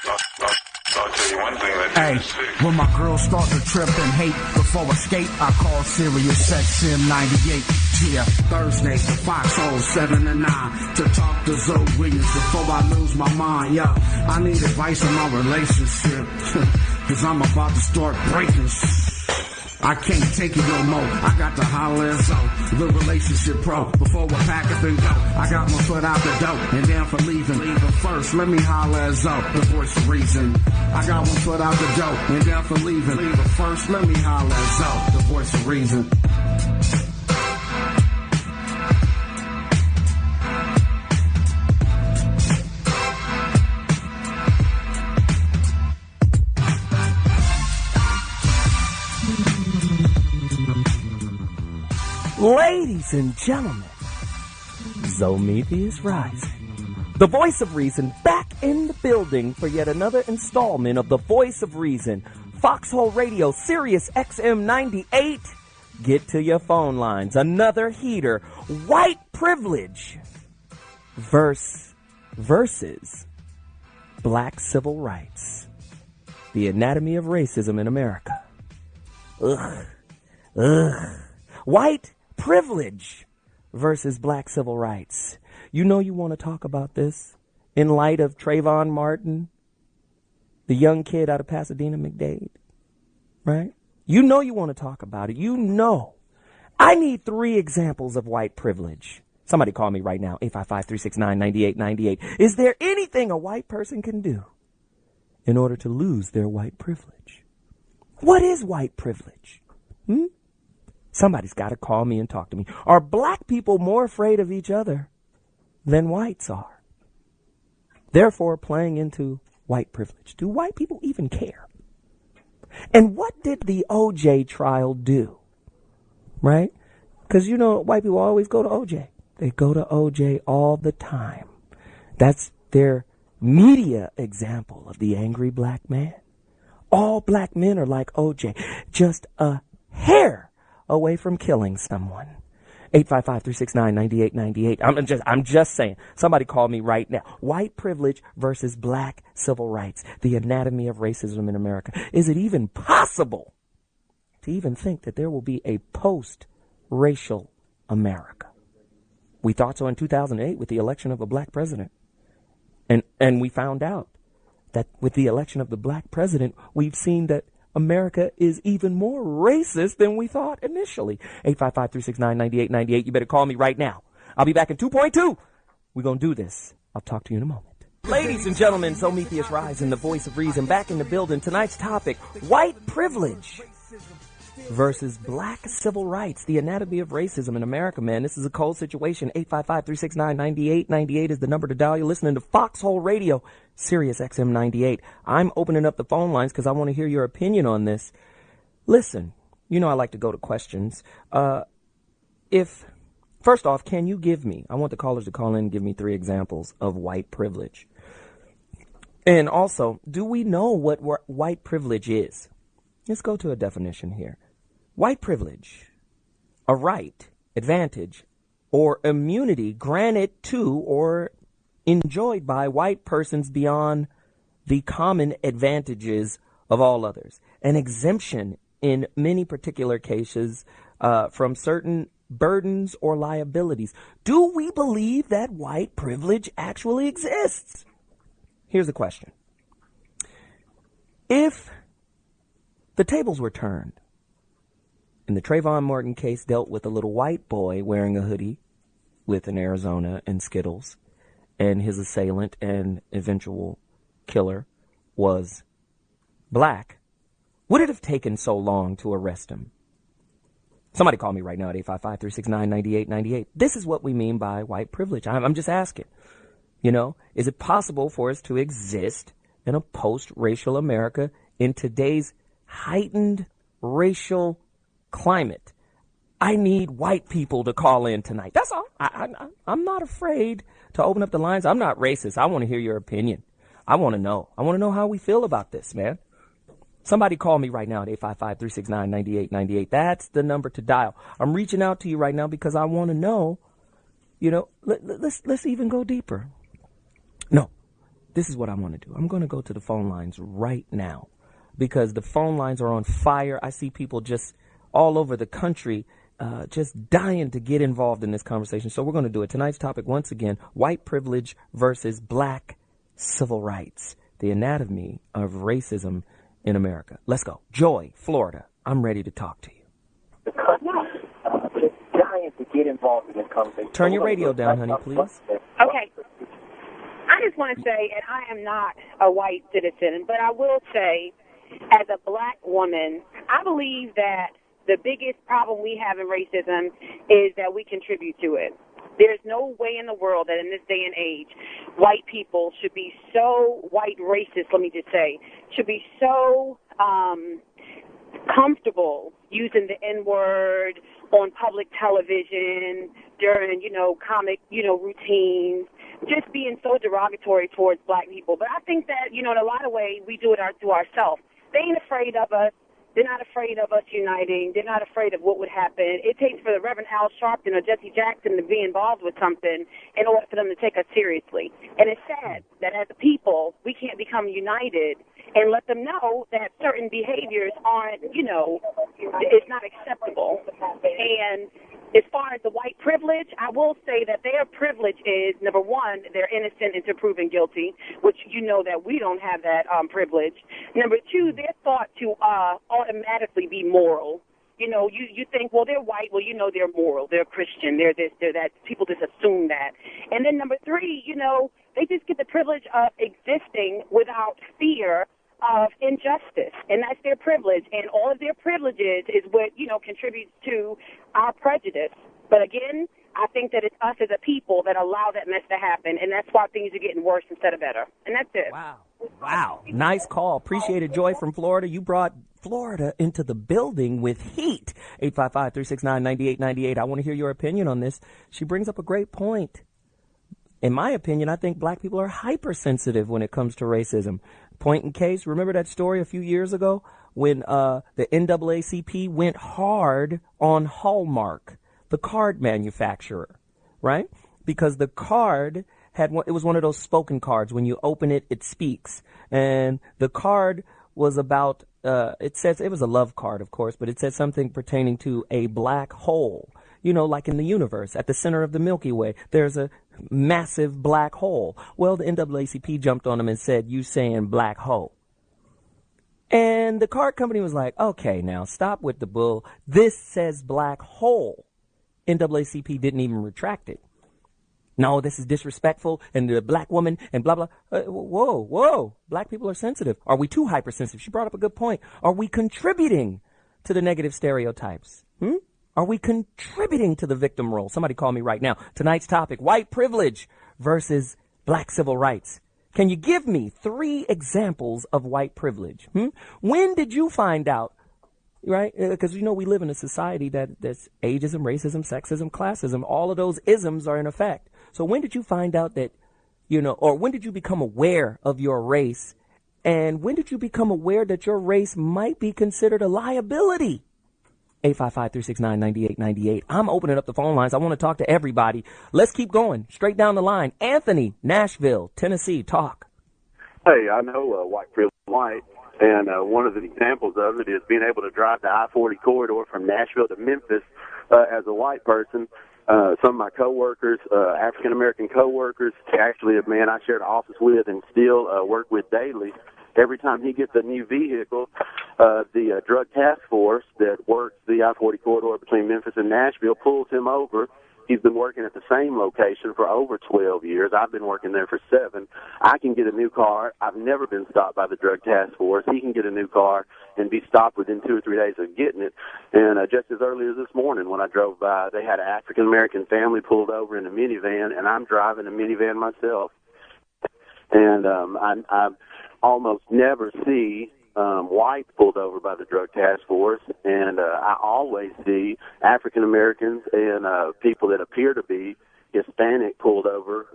I'll tell you one thing that Hey, when my girls start to trip and hate before escape, I call Sirius XM 98. Yeah, Thursdays to Foxxhole 7 to 9 to talk to ZoWilliams before I lose my mind. Yeah, I need advice on my relationship cause I'm about to start breaking I can't take it no more. I got to holler at Zo, the relationship pro. Before I pack up and go, I got my foot out the door and down for leaving. But first, let me holler at Zo, the voice of reason. I got one foot out the door and down for leaving. But first, let me holler at Zo, the voice of reason. Ladies and gentlemen, ZoWilliams Rising, the voice of reason, back in the building for yet another installment of the voice of reason. Foxxhole Radio, Sirius XM 98. Get to your phone lines. Another heater. White privilege versus black civil rights. The anatomy of racism in America. Ugh. White privilege versus black civil rights. You know you want to talk about this in light of Trayvon Martin, the young kid out of Pasadena, McDade, right? You know you want to talk about it. You know. I need 3 examples of white privilege. Somebody call me right now, 855-369-9898. Is there anything a white person can do in order to lose their white privilege? What is white privilege? Somebody's got to call me and talk to me. Are black people more afraid of each other than whites are? Therefore, playing into white privilege. Do white people even care? And what did the OJ trial do? Right? Because, you know, white people always go to OJ. They go to OJ all the time. That's their media example of the angry black man. All black men are like OJ, just a hair away from killing someone. 855-369-9898. I'm just saying. Somebody call me right now. White privilege versus black civil rights. The anatomy of racism in America. Is it even possible to even think that there will be a post-racial America? We thought so in 2008 with the election of a black president. And we found out that with the election of the black president, we've seen that America is even more racist than we thought initially. 855-369-9898. You better call me right now. I'll be back in 2.2. We're going to do this. I'll talk to you in a moment. Ladies and gentlemen, ZoWilliams Rising, the voice of reason, back in the building. Tonight's topic, white privilege versus black civil rights. The anatomy of racism in America, man. This is a cold situation. 855-369-9898 is the number to dial. You're listening to Foxxhole Radio, Sirius XM 98. I'm opening up the phone lines because I want to hear your opinion on this. Listen, you know I like to go to questions. First off, can you give me, I want the callers to call in and give me 3 examples of white privilege. And also, do we know what white privilege is? Let's go to a definition here. White privilege, a right, advantage, or immunity granted to or enjoyed by white persons beyond the common advantages of all others. An exemption in many particular cases from certain burdens or liabilities. Do we believe that white privilege actually exists? Here's the question. If the tables were turned and the Trayvon Martin case dealt with a little white boy wearing a hoodie with an Arizona and Skittles, and his assailant and eventual killer was black, would it have taken so long to arrest him? Somebody call me right now at 855-369-9898. This is what we mean by white privilege. I'm just asking. You know, is it possible for us to exist in a post-racial America in today's heightened racial climate? I need white people to call in tonight. That's all. I'm not afraid to open up the lines. I'm not racist. I want to hear your opinion. I want to know. I want to know how we feel about this, man. Somebody call me right now at 855-369-9898. That's the number to dial. I'm reaching out to you right now because I want to know, you know, let's even go deeper. No, this is what I want to do. I'm going to go to the phone lines right now because the phone lines are on fire. I see people just all over the country just dying to get involved in this conversation. So we're going to do it. Tonight's topic, once again, white privilege versus black civil rights, the anatomy of racism in America. Let's go. Joy, Florida, I'm ready to talk to you. Just dying to get involved in this conversation. Turn your radio down, honey, please. Okay. I just want to say, and I am not a white citizen, but I will say, as a black woman, I believe that the biggest problem we have in racism is that we contribute to it. There's no way in the world that in this day and age, white people should be so white racist, let me just say, should be so comfortable using the N-word on public television during, comic, routines, just being so derogatory towards black people. But I think that, in a lot of ways, we do it to ourselves. They ain't afraid of us. They're not afraid of us uniting. They're not afraid of what would happen. It takes for the Reverend Al Sharpton or Jesse Jackson to be involved with something in order for them to take us seriously. And it's sad that as a people, we can't become united and let them know that certain behaviors aren't, it's not acceptable. And as far as the white privilege, I will say that their privilege is, number one, they're innocent until proven guilty, which that we don't have that privilege. Number two, they're thought to automatically be moral. You think, well, they're white, well, they're moral, they're Christian, they're this, they're that. People just assume that. And then number three, they just get the privilege of existing without fear of injustice, and that's their privilege, and all of their privileges is what, contributes to our prejudice. But again, I think that it's us as a people that allow that mess to happen, and that's why things are getting worse instead of better. And that's it. Wow. Nice call. Appreciate it, Joy from Florida. You brought Florida into the building with heat. 855-369-9898. I want to hear your opinion on this. She brings up a great point. In my opinion, I think black people are hypersensitive when it comes to racism. Point in case, remember that story a few years ago when the NAACP went hard on Hallmark, the card manufacturer, right? Because the card it was one of those spoken cards. When you open it, it speaks. And the card was about, it was a love card, of course, but it said something pertaining to a black hole. Like in the universe, at the center of the Milky Way, there's a massive black hole. Well, the NAACP jumped on them and said, you saying black hole. And the card company was like, okay, now stop with the bull. This says black hole. NAACP didn't even retract it. No, this is disrespectful, and the black woman, and blah, blah. Whoa. Black people are sensitive. Are we too hypersensitive? She brought up a good point. Are we contributing to the negative stereotypes? Are we contributing to the victim role? Somebody call me right now. Tonight's topic, white privilege versus black civil rights. Can you give me 3 examples of white privilege? When did you find out, right? Because, we live in a society that's ageism, racism, sexism, classism. All of those isms are in effect. So when did you find out that, or when did you become aware of your race? And when did you become aware that your race might be considered a liability? 855-369-9898. I'm opening up the phone lines. I want to talk to everybody. Let's keep going. Straight down the line. Anthony, Nashville, Tennessee. Talk. Hey, I know white privilege white, and one of the examples of it is being able to drive the I-40 corridor from Nashville to Memphis as a white person. Some of my coworkers, African-American coworkers, actually a man I shared an office with and still work with daily, every time he gets a new vehicle, the drug task force that works the I-40 corridor between Memphis and Nashville pulls him over. He's been working at the same location for over 12 years. I've been working there for 7. I can get a new car. I've never been stopped by the drug task force. He can get a new car and be stopped within 2 or 3 days of getting it. And just as early as this morning when I drove by, they had an African-American family pulled over in a minivan, and I'm driving a minivan myself. And I almost never see whites pulled over by the drug task force, and I always see African Americans and people that appear to be Hispanic pulled over,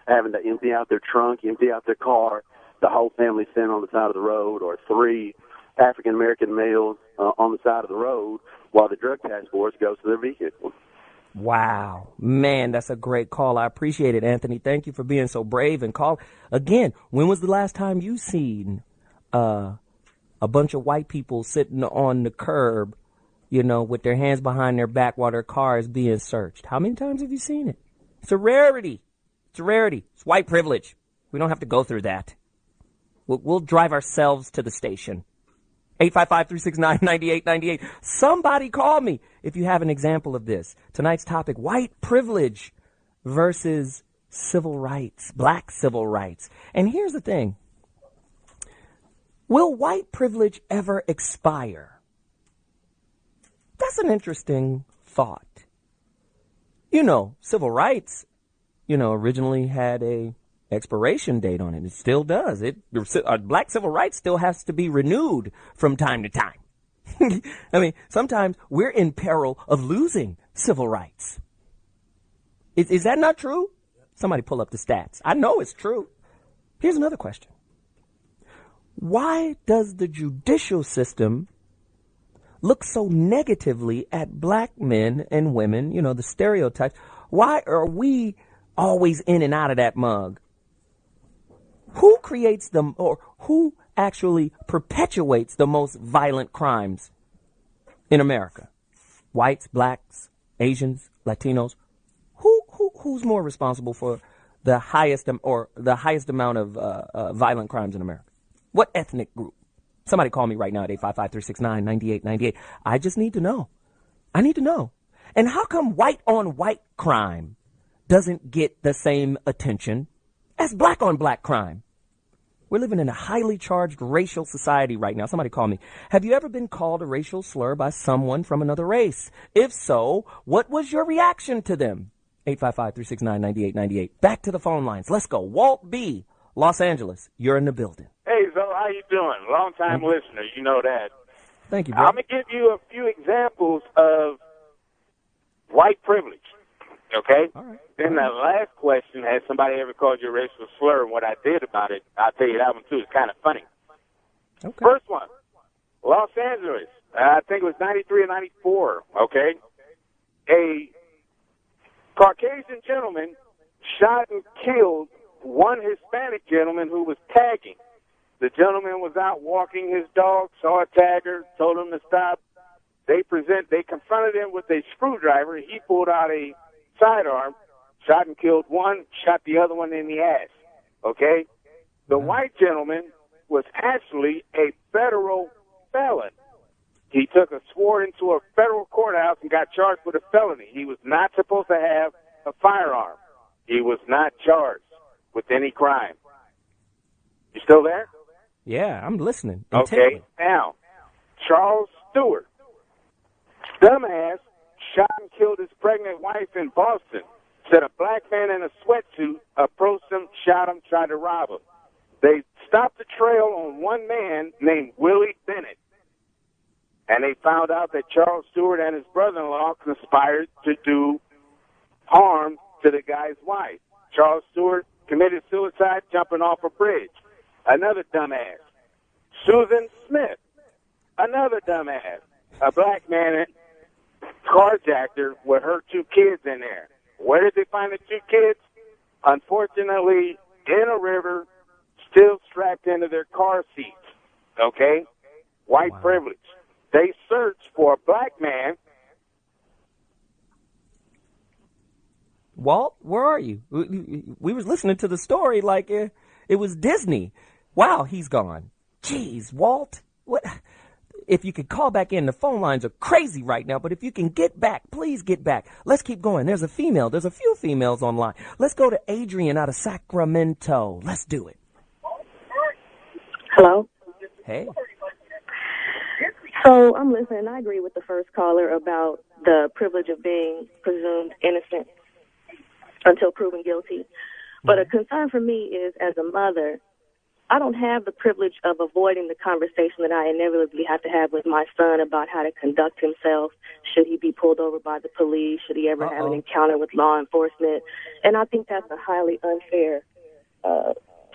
having to empty out their trunk, empty out their car, the whole family standing on the side of the road, or 3 African American males on the side of the road while the drug task force goes to their vehicle. Wow. Man, that's a great call. I appreciate it, Anthony. Thank you for being so brave and call. Again, when was the last time you seen a bunch of white people sitting on the curb, you know, with their hands behind their back while their car is being searched? How many times have you seen it? It's a rarity. It's a rarity. It's white privilege. We don't have to go through that. We'll drive ourselves to the station. 855-369-9898. Somebody call me if you have an example of this. Tonight's topic, white privilege versus civil rights, black civil rights. And here's the thing. Will white privilege ever expire? That's an interesting thought. You know, civil rights, you know, originally had a expiration date on it. It still does. Black civil rights still has to be renewed from time to time. I mean, sometimes we're in peril of losing civil rights. Is that not true? Somebody pull up the stats. I know it's true. Here's another question. Why does the judicial system look so negatively at black men and women, you know, the stereotypes? Why are we always in and out of that mug? Who creates them, or who actually perpetuates the most violent crimes in America? Whites, blacks, Asians, Latinos. Who's more responsible for the highest amount of violent crimes in America? What ethnic group? Somebody call me right now at 855-369-9898. I just need to know. I need to know. And how come white on white crime doesn't get the same attention as black on black crime? We're living in a highly charged racial society right now. Somebody call me. Have you ever been called a racial slur by someone from another race? If so, what was your reaction to them? 855-369-9898. Back to the phone lines. Let's go. Walt B., Los Angeles. You're in the building. Hey, Zo, how you doing? Long-time listener. You know that. Thank you, bro. I'm going to give you a few examples of white privilege. Okay? All right. Then the last question, has somebody ever called you a racial slur, and what I did about it, I'll tell you that one, too. It's kind of funny. Okay. First one, Los Angeles. I think it was 93 or 94, okay? A Caucasian gentleman shot and killed one Hispanic gentleman who was tagging. The gentleman was out walking his dog, saw a tagger, told him to stop. They confronted him with a screwdriver. He pulled out a sidearm, shot and killed one, shot the other one in the ass. Okay? The white gentleman was actually a federal felon. He took a sword into a federal courthouse and got charged with a felony. He was not supposed to have a firearm. He was not charged with any crime. You still there? Yeah, I'm listening intently. Okay. Now, Charles Stewart, dumbass, shot and killed his pregnant wife in Boston. Said a black man in a sweatsuit approached him, shot him, tried to rob him. They stopped the trail on one man named Willie Bennett. And they found out that Charles Stewart and his brother-in-law conspired to do harm to the guy's wife. Charles Stewart committed suicide jumping off a bridge. Another dumbass. Susan Smith, another dumbass. A black man carjacked her with her two kids in there. Where did they find the two kids? Unfortunately, in a river, still strapped into their car seats. Okay? White privilege. They searched for a black man. Walt, where are you? We was listening to the story like it was Disney. Wow, he's gone. Jeez, Walt. What? If you could call back in, the phone lines are crazy right now, but if you can get back, please get back. Let's keep going. There's a few females online. Let's go to Adrian out of Sacramento. Let's do it. Hello? Hey. So I'm listening. I agree with the first caller about the privilege of being presumed innocent until proven guilty. But a concern for me is, as a mother, I don't have the privilege of avoiding the conversation that I inevitably have to have with my son about how to conduct himself. Should he be pulled over by the police? Should he ever have an encounter with law enforcement? And I think that's a highly unfair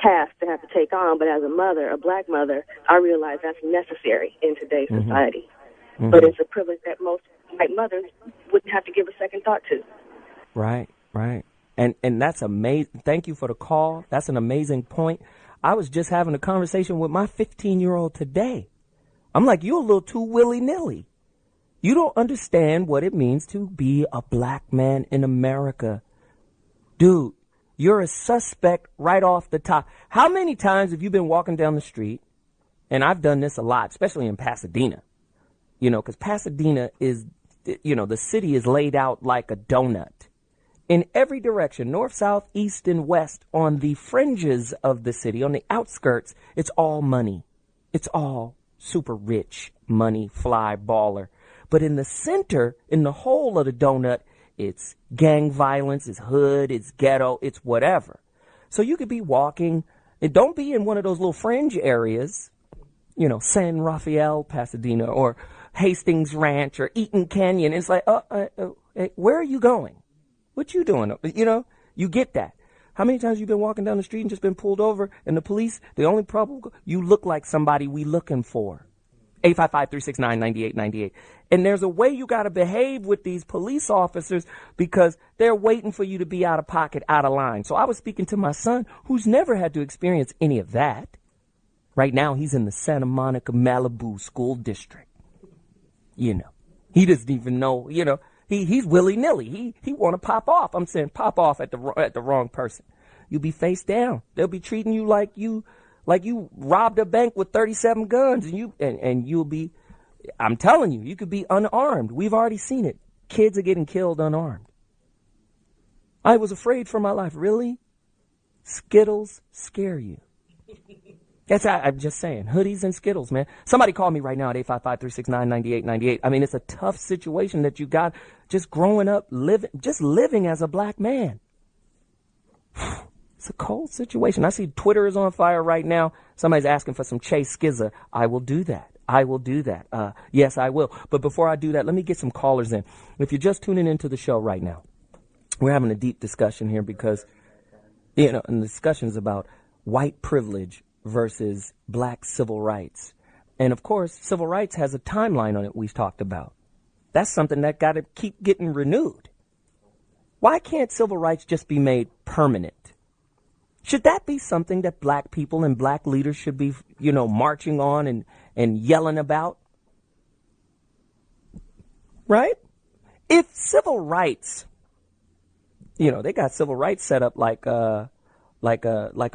task to have to take on. But as a mother, a black mother, I realize that's necessary in today's society. But it's a privilege that most white mothers wouldn't have to give a second thought to. Right, right. And that's amazing. Thank you for the call. That's an amazing point. I was just having a conversation with my 15-year-old today. I'm like, you're a little too willy-nilly. You don't understand what it means to be a black man in America. Dude, you're a suspect right off the top. How many times have you been walking down the street? And I've done this a lot, especially in Pasadena. You know, because Pasadena is, you know, the city is laid out like a donut. In every direction, north, south, east, and west, on the fringes of the city, on the outskirts, it's all money. It's all super rich money, fly baller. But in the center, in the whole of the donut, it's gang violence, it's hood, it's ghetto, it's whatever. So you could be walking, and don't be in one of those little fringe areas, you know, San Rafael, Pasadena, or Hastings Ranch, or Eaton Canyon. It's like, hey, where are you going? What you doing? You know, you get that. How many times you been walking down the street and just been pulled over, and the police, the only problem, you look like somebody we looking for. 855-369-9898. And there's a way you got to behave with these police officers because they're waiting for you to be out of pocket, out of line. So I was speaking to my son, who's never had to experience any of that. Right now, he's in the Santa Monica, Malibu school district. You know, he doesn't even know, you know, he's willy-nilly. He want to pop off. I'm saying pop off at the wrong person. You'll be face down. They'll be treating you like you robbed a bank with 37 guns, and you'll be, I'm telling you, you could be unarmed. We've already seen it. Kids are getting killed unarmed. I was afraid for my life. Really? Skittles scare you. I'm just saying. Hoodies and Skittles, man. Somebody call me right now at 855-369-9898. I mean, it's a tough situation that you got just growing up, living as a black man. It's a cold situation. I see Twitter is on fire right now. Somebody's asking for some Chase Skizzer. I will do that. Yes, I will. But before I do that, let me get some callers in. If you're just tuning into the show right now, we're having a deep discussion here because, you know, and the discussion is about white privilege versus black civil rights. And of course, civil rights has a timeline on it we've talked about. That's something that got to keep getting renewed. Why can't civil rights just be made permanent? Should that be something that black people and black leaders should be, you know, marching on and yelling about? Right? If civil rights, you know, they got civil rights set up like a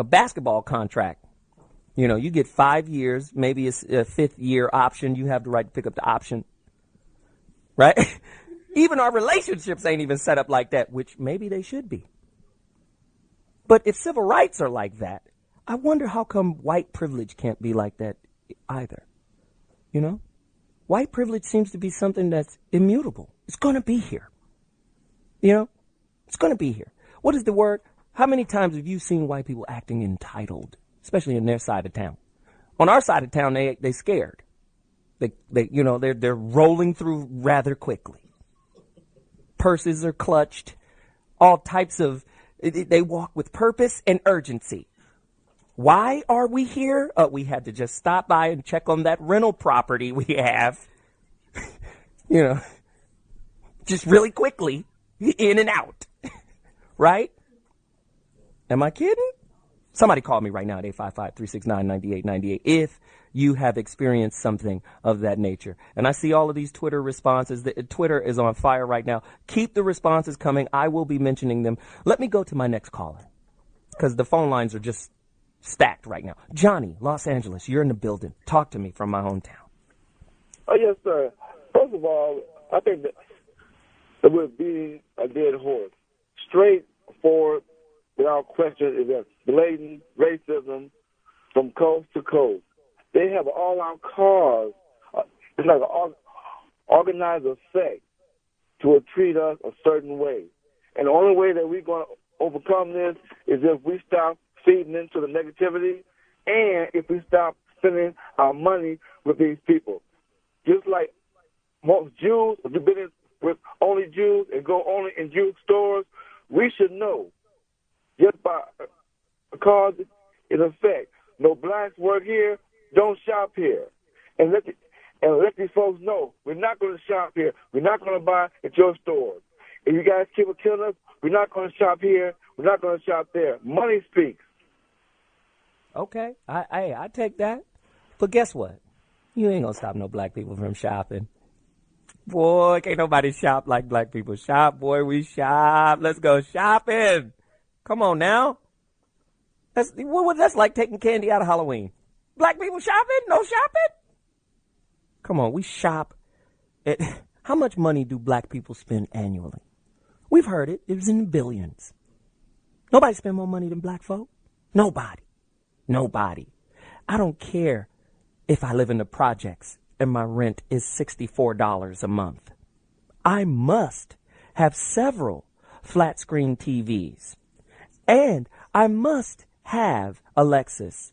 basketball contract. You know, you get 5 years, maybe a fifth year option. You have the right to pick up the option. Right? Even our relationships ain't even set up like that, which maybe they should be. But if civil rights are like that, I wonder how come white privilege can't be like that either. You know? White privilege seems to be something that's immutable. It's going to be here. You know? It's going to be here. What is the word? How many times have you seen white people acting entitled, especially in their side of town? On our side of town, they scared. They're rolling through rather quickly. Purses are clutched. All types of, they walk with purpose and urgency. Why are we here? We had to just stop by and check on that rental property we have. You know, just really quickly, in and out. Right? Am I kidding? Somebody call me right now at 855-369-9898 if you have experienced something of that nature. And I see all of these Twitter responses. Twitter is on fire right now. Keep the responses coming. I will be mentioning them. Let me go to my next caller because the phone lines are just stacked right now. Johnny, Los Angeles, you're in the building. Talk to me from my hometown. Oh, yes, sir. First of all, I think that we're beating a dead horse. Straightforward, without question, is that blatant racism from coast to coast. They have an all-out cause. It's like an organized effect to treat us a certain way. And the only way that we're going to overcome this is if we stop feeding into the negativity and if we stop spending our money with these people. Just like most Jews, if you've been with only Jews and go only in Jewish stores, we should know just by cause in effect. No blacks work here, don't shop here. And and let these folks know we're not going to shop here. We're not going to buy at your stores. If you guys keep killing us, we're not going to shop here. We're not going to shop there. Money speaks. Okay, I take that. But guess what? You ain't going to stop no black people from shopping. Boy, can't nobody shop like black people shop. Boy, we shop. Let's go shopping. Come on now. That's like taking candy out of Halloween. Black people shopping? No shopping? Come on, we shop. How much money do black people spend annually? We've heard it. It was in the billions. Nobody spend more money than black folk. Nobody. I don't care if I live in the projects and my rent is $64 a month. I must have several flat screen TVs. And I must have Alexis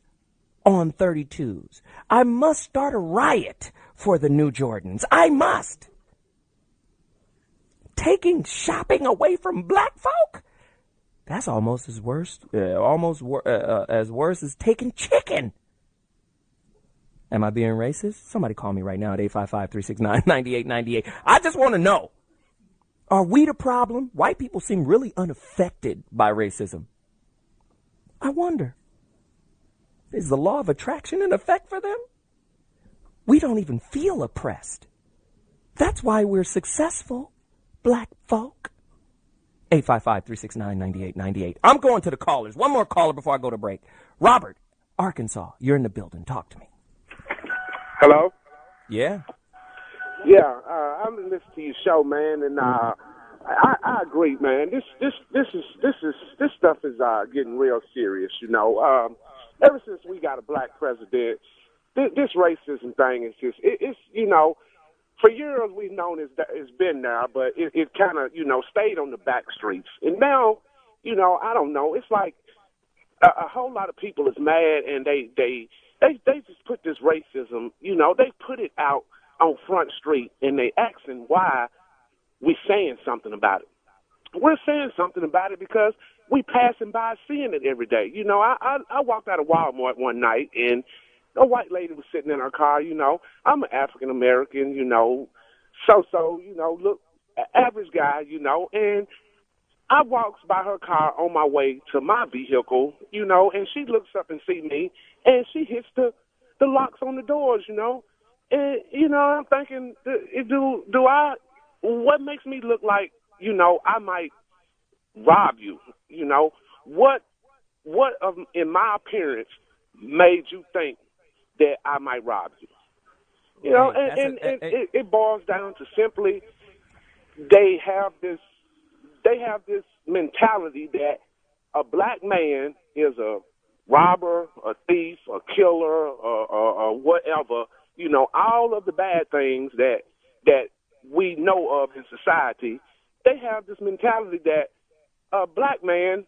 on 32s. I must start a riot for the new Jordans. I must. Taking shopping away from black folk? That's almost as worse, as worse as taking chicken. Am I being racist? Somebody call me right now at 855-369-9898. I just want to know, are we the problem? White people seem really unaffected by racism. I wonder, is the law of attraction in effect for them? We don't even feel oppressed. That's why we're successful, black folk. 855-369-9898. I'm going to the callers. One more caller before I go to break. Robert, Arkansas, you're in the building. Talk to me. Hello? Yeah. Yeah, I'm listening to your show, man, and I agree, man. This stuff is getting real serious, you know. Ever since we got a black president, this racism thing is just it's you know, for years we've known it's been there, but it kind of, you know, stayed on the back streets. And now, you know, I don't know, it's like a whole lot of people is mad, and they just put this racism, you know, they put it out on Front Street, and they asking why we saying something about it. We're saying something about it because we passing by seeing it every day. You know, I walked out of Walmart one night, and a white lady was sitting in her car. You know, I'm an African American, you know, so, you know, look, average guy, you know, and I walks by her car on my way to my vehicle, you know, and she looks up and see me, and she hits the locks on the doors, you know, and, you know, I'm thinking, what makes me look like, you know, I might rob you, you know, what in my appearance made you think that I might rob you? You know, and it boils down to simply they have this mentality that a black man is a robber, a thief, a killer, or whatever. You know, all of the bad things that we know of in society. They have this mentality that a black man,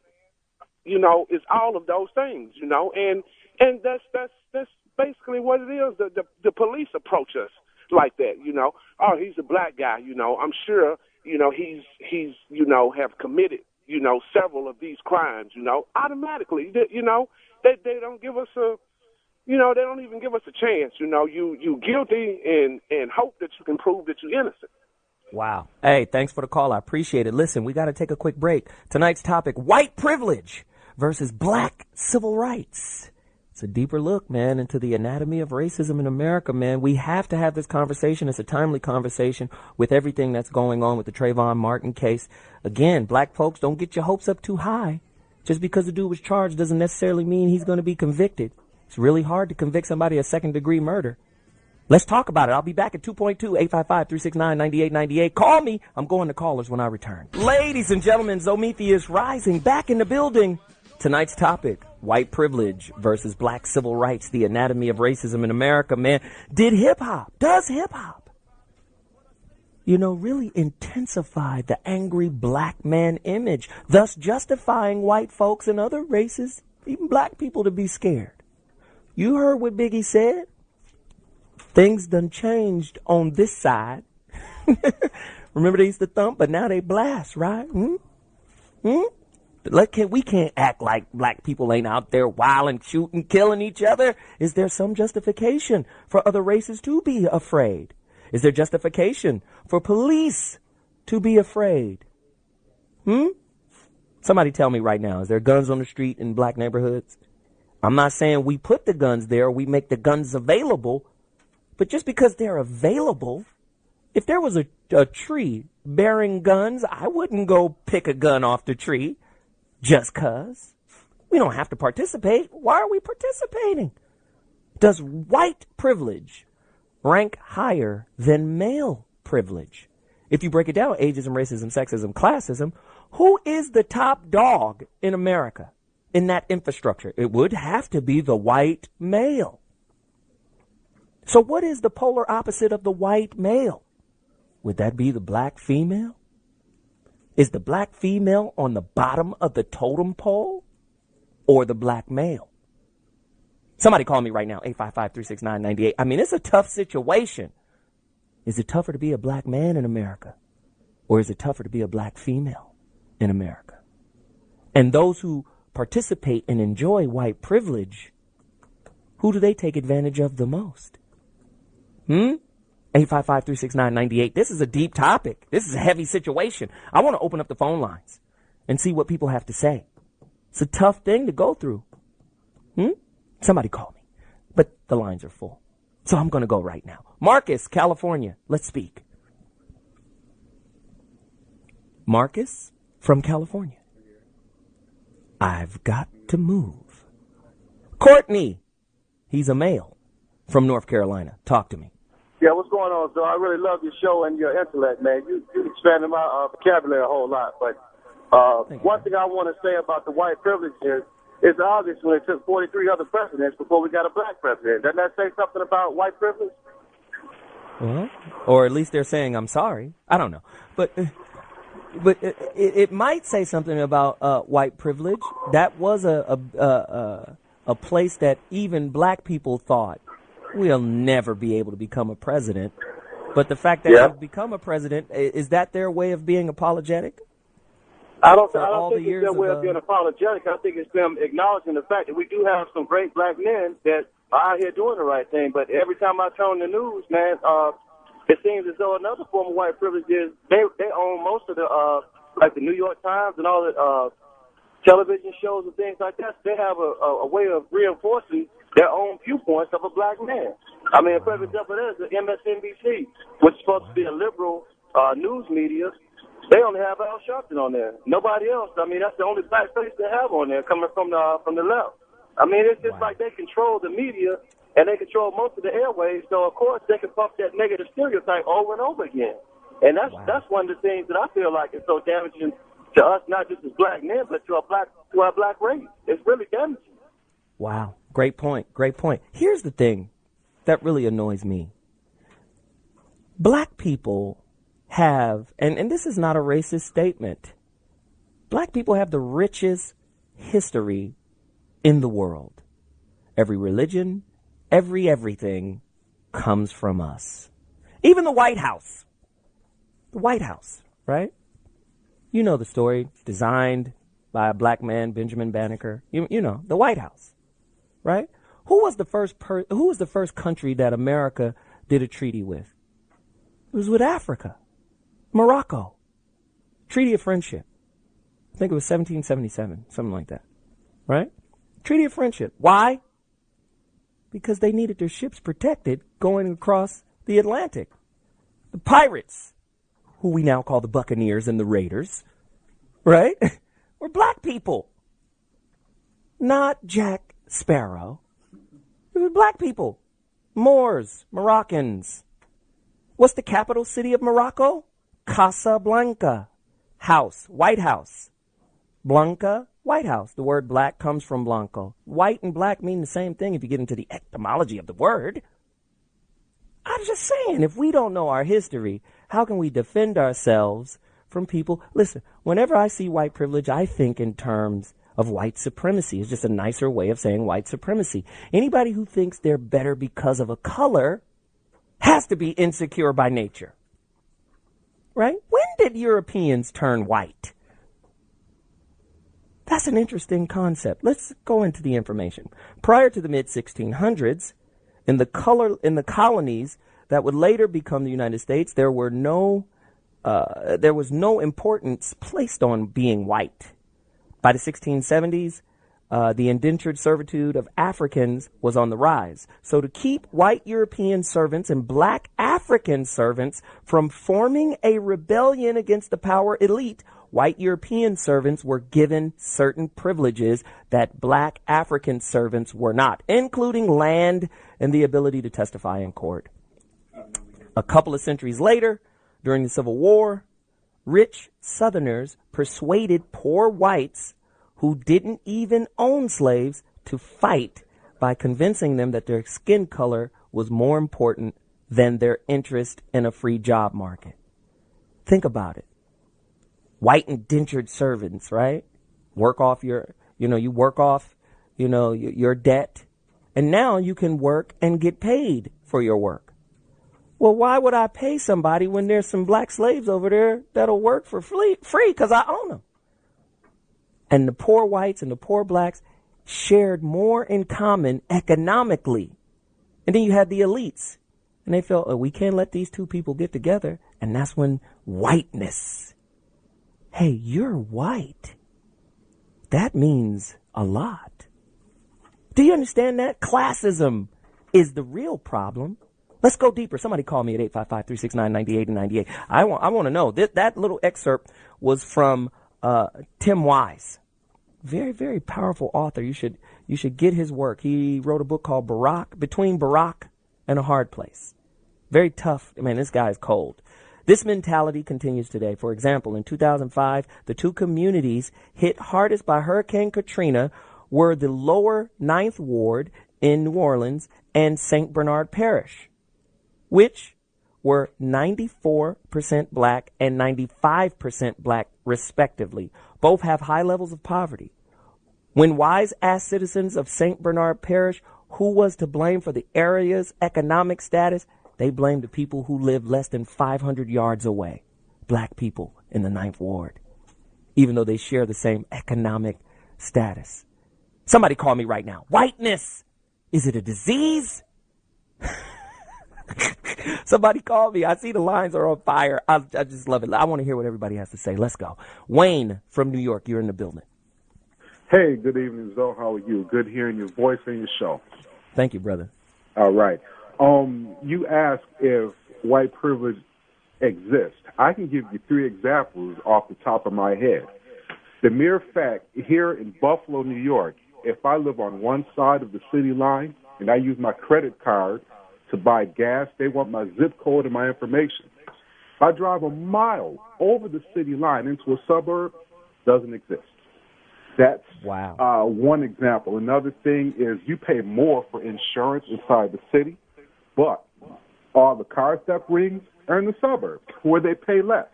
you know, is all of those things. You know, and that's basically what it is. The police approach us like that, you know. Oh, he's a black guy, you know. I'm sure, you know, he's you know, have committed, you know, several of these crimes, you know. Automatically, you know, they don't give us they don't even give us a chance, you know. You guilty and hope that you can prove that you're innocent. Wow. Hey, thanks for the call. I appreciate it. Listen, we got to take a quick break. Tonight's topic, white privilege versus black civil rights. It's a deeper look, man, into the anatomy of racism in America, man. We have to have this conversation. It's a timely conversation with everything that's going on with the Trayvon Martin case. Again, black folks, don't get your hopes up too high. Just because the dude was charged doesn't necessarily mean he's going to be convicted. It's really hard to convict somebody of second-degree murder. Let's talk about it. I'll be back at 2.2-855-369-9898. Call me. I'm going to callers when I return. Ladies and gentlemen, Zomethy is rising, back in the building. Tonight's topic, white privilege versus black civil rights, the anatomy of racism in America, man. Does hip-hop, you know, really intensify the angry black man image, thus justifying white folks and other races, even black people, to be scared? You heard what Biggie said. Things done changed on this side. Remember they used to thump, but now they blast, right? We can't act like black people ain't out there wilding, shooting, killing each other. Is there some justification for other races to be afraid? Is there justification for police to be afraid? Somebody tell me right now, is there guns on the street in black neighborhoods? I'm not saying we put the guns there, we make the guns available, but just because they're available, if there was a tree bearing guns, I wouldn't go pick a gun off the tree just 'cause. We don't have to participate. Why are we participating? Does white privilege rank higher than male privilege? If you break it down, ageism, racism, sexism, classism, who is the top dog in America in that infrastructure? It would have to be the white male. So what is the polar opposite of the white male? Would that be the black female? Is the black female on the bottom of the totem pole or the black male? Somebody call me right now, 855-369-98. I mean, it's a tough situation. Is it tougher to be a black man in America, or is it tougher to be a black female in America? And those who participate and enjoy white privilege, who do they take advantage of the most? 855-369-98. This is a deep topic. This is a heavy situation. I want to open up the phone lines and see what people have to say. It's a tough thing to go through. Somebody call me. But the lines are full. So I'm going to go right now. Marcus, California. Let's speak. Marcus from California. I've got to move. Courtney. He's a male from North Carolina. Talk to me. Yeah, what's going on, Zoe? I really love your show and your intellect, man. You expanded my vocabulary a whole lot. But one thing I want to say about the white privilege is it's obvious when it took 43 other presidents before we got a black president. Doesn't that say something about white privilege? Well, or at least they're saying I'm sorry. I don't know. But it might say something about white privilege. That was a place that even black people thought, we'll never be able to become a president. But the fact that you've become a president, is that their way of being apologetic? I don't think it's their way of being apologetic. I think it's them acknowledging the fact that we do have some great black men that are out here doing the right thing. But every time I turn the news, man, it seems as though another form of white privilege is they own most of the, like the New York Times and all the television shows and things like that. They have a way of reinforcing their own viewpoints of a black man. I mean, a perfect example of that is the MSNBC, which is supposed to be a liberal news media. They only have Al Sharpton on there. Nobody else. I mean, that's the only black face they have on there coming from the left. I mean, it's just like they control the media and they control most of the airwaves. So, of course, they can pump that negative stereotype over and over again. And that's one of the things that I feel like is so damaging to us, not just as black men, but to our black race. It's really damaging. Wow. Great point. Great point. Here's the thing that really annoys me. Black people have, and this is not a racist statement, black people have the richest history in the world. Every religion, everything comes from us. Even the White House. The White House, right? You know the story, designed by a black man, Benjamin Banneker. You know, the White House, right? Who was the first country that America did a treaty with? It was with Africa. Morocco. Treaty of Friendship. I think it was 1777, something like that. Right? Treaty of Friendship. Why? Because they needed their ships protected going across the Atlantic. The pirates, who we now call the Buccaneers and the Raiders, right? Were black people. Not Jack Sparrow. It was black people. Moors, Moroccans. What's the capital city of Morocco? Casablanca. House, White House. Blanca, White House. The word black comes from blanco. White and black mean the same thing if you get into the etymology of the word. I'm just saying, if we don't know our history, how can we defend ourselves from people? Listen, whenever I see white privilege, I think in terms of white supremacy. It's just a nicer way of saying white supremacy. Anybody who thinks they're better because of a color has to be insecure by nature. Right? When did Europeans turn white? That's an interesting concept. Let's go into the information. Prior to the mid-1600s, in the colonies that would later become the United States, there was no importance placed on being white. By the 1670s, the indentured servitude of Africans was on the rise. So to keep white European servants and black African servants from forming a rebellion against the power elite, white European servants were given certain privileges that black African servants were not, including land and the ability to testify in court. A couple of centuries later, during the Civil War, rich Southerners persuaded poor whites who didn't even own slaves to fight by convincing them that their skin color was more important than their interest in a free job market. Think about it. White indentured servants, right? Work off your debt. And now you can work and get paid for your work. Well, why would I pay somebody when there's some black slaves over there that'll work for free because I own them? And the poor whites and the poor blacks shared more in common economically. And then you had the elites. And they felt, we can't let these two people get together. And that's when whiteness. Hey, you're white. That means a lot. Do you understand that? Classism is the real problem. Let's go deeper. Somebody call me at 855-369-9898. I want to know. That little excerpt was from Tim Wise. Very, very powerful author. You should get his work. He wrote a book called Between Barack and a Hard Place. Very tough. Man, this guy is cold. This mentality continues today. For example, in 2005, the two communities hit hardest by Hurricane Katrina were the lower 9th Ward in New Orleans and St. Bernard Parish, which were 94% black and 95% black, respectively. Both have high levels of poverty. When Wise asked citizens of St. Bernard Parish who was to blame for the area's economic status, they blamed the people who lived less than 500 yards away, black people in the 9th Ward, even though they share the same economic status. Somebody call me right now. Whiteness, is it a disease? Somebody call me. I see the lines are on fire. I just love it. I want to hear what everybody has to say. Let's go. Wayne from New York, you're in the building. Hey, good evening, Zoe. How are you? Good hearing your voice and your show. Thank you, brother. All right. You asked if white privilege exists. I can give you 3 examples off the top of my head. The mere fact, here in Buffalo, New York, if I live on one side of the city line and I use my credit card to buy gas, they want my zip code and my information. If I drive a mile over the city line into a suburb, doesn't exist. That's one example. Another thing is you pay more for insurance inside the city, but all the car theft rings are in the suburbs where they pay less.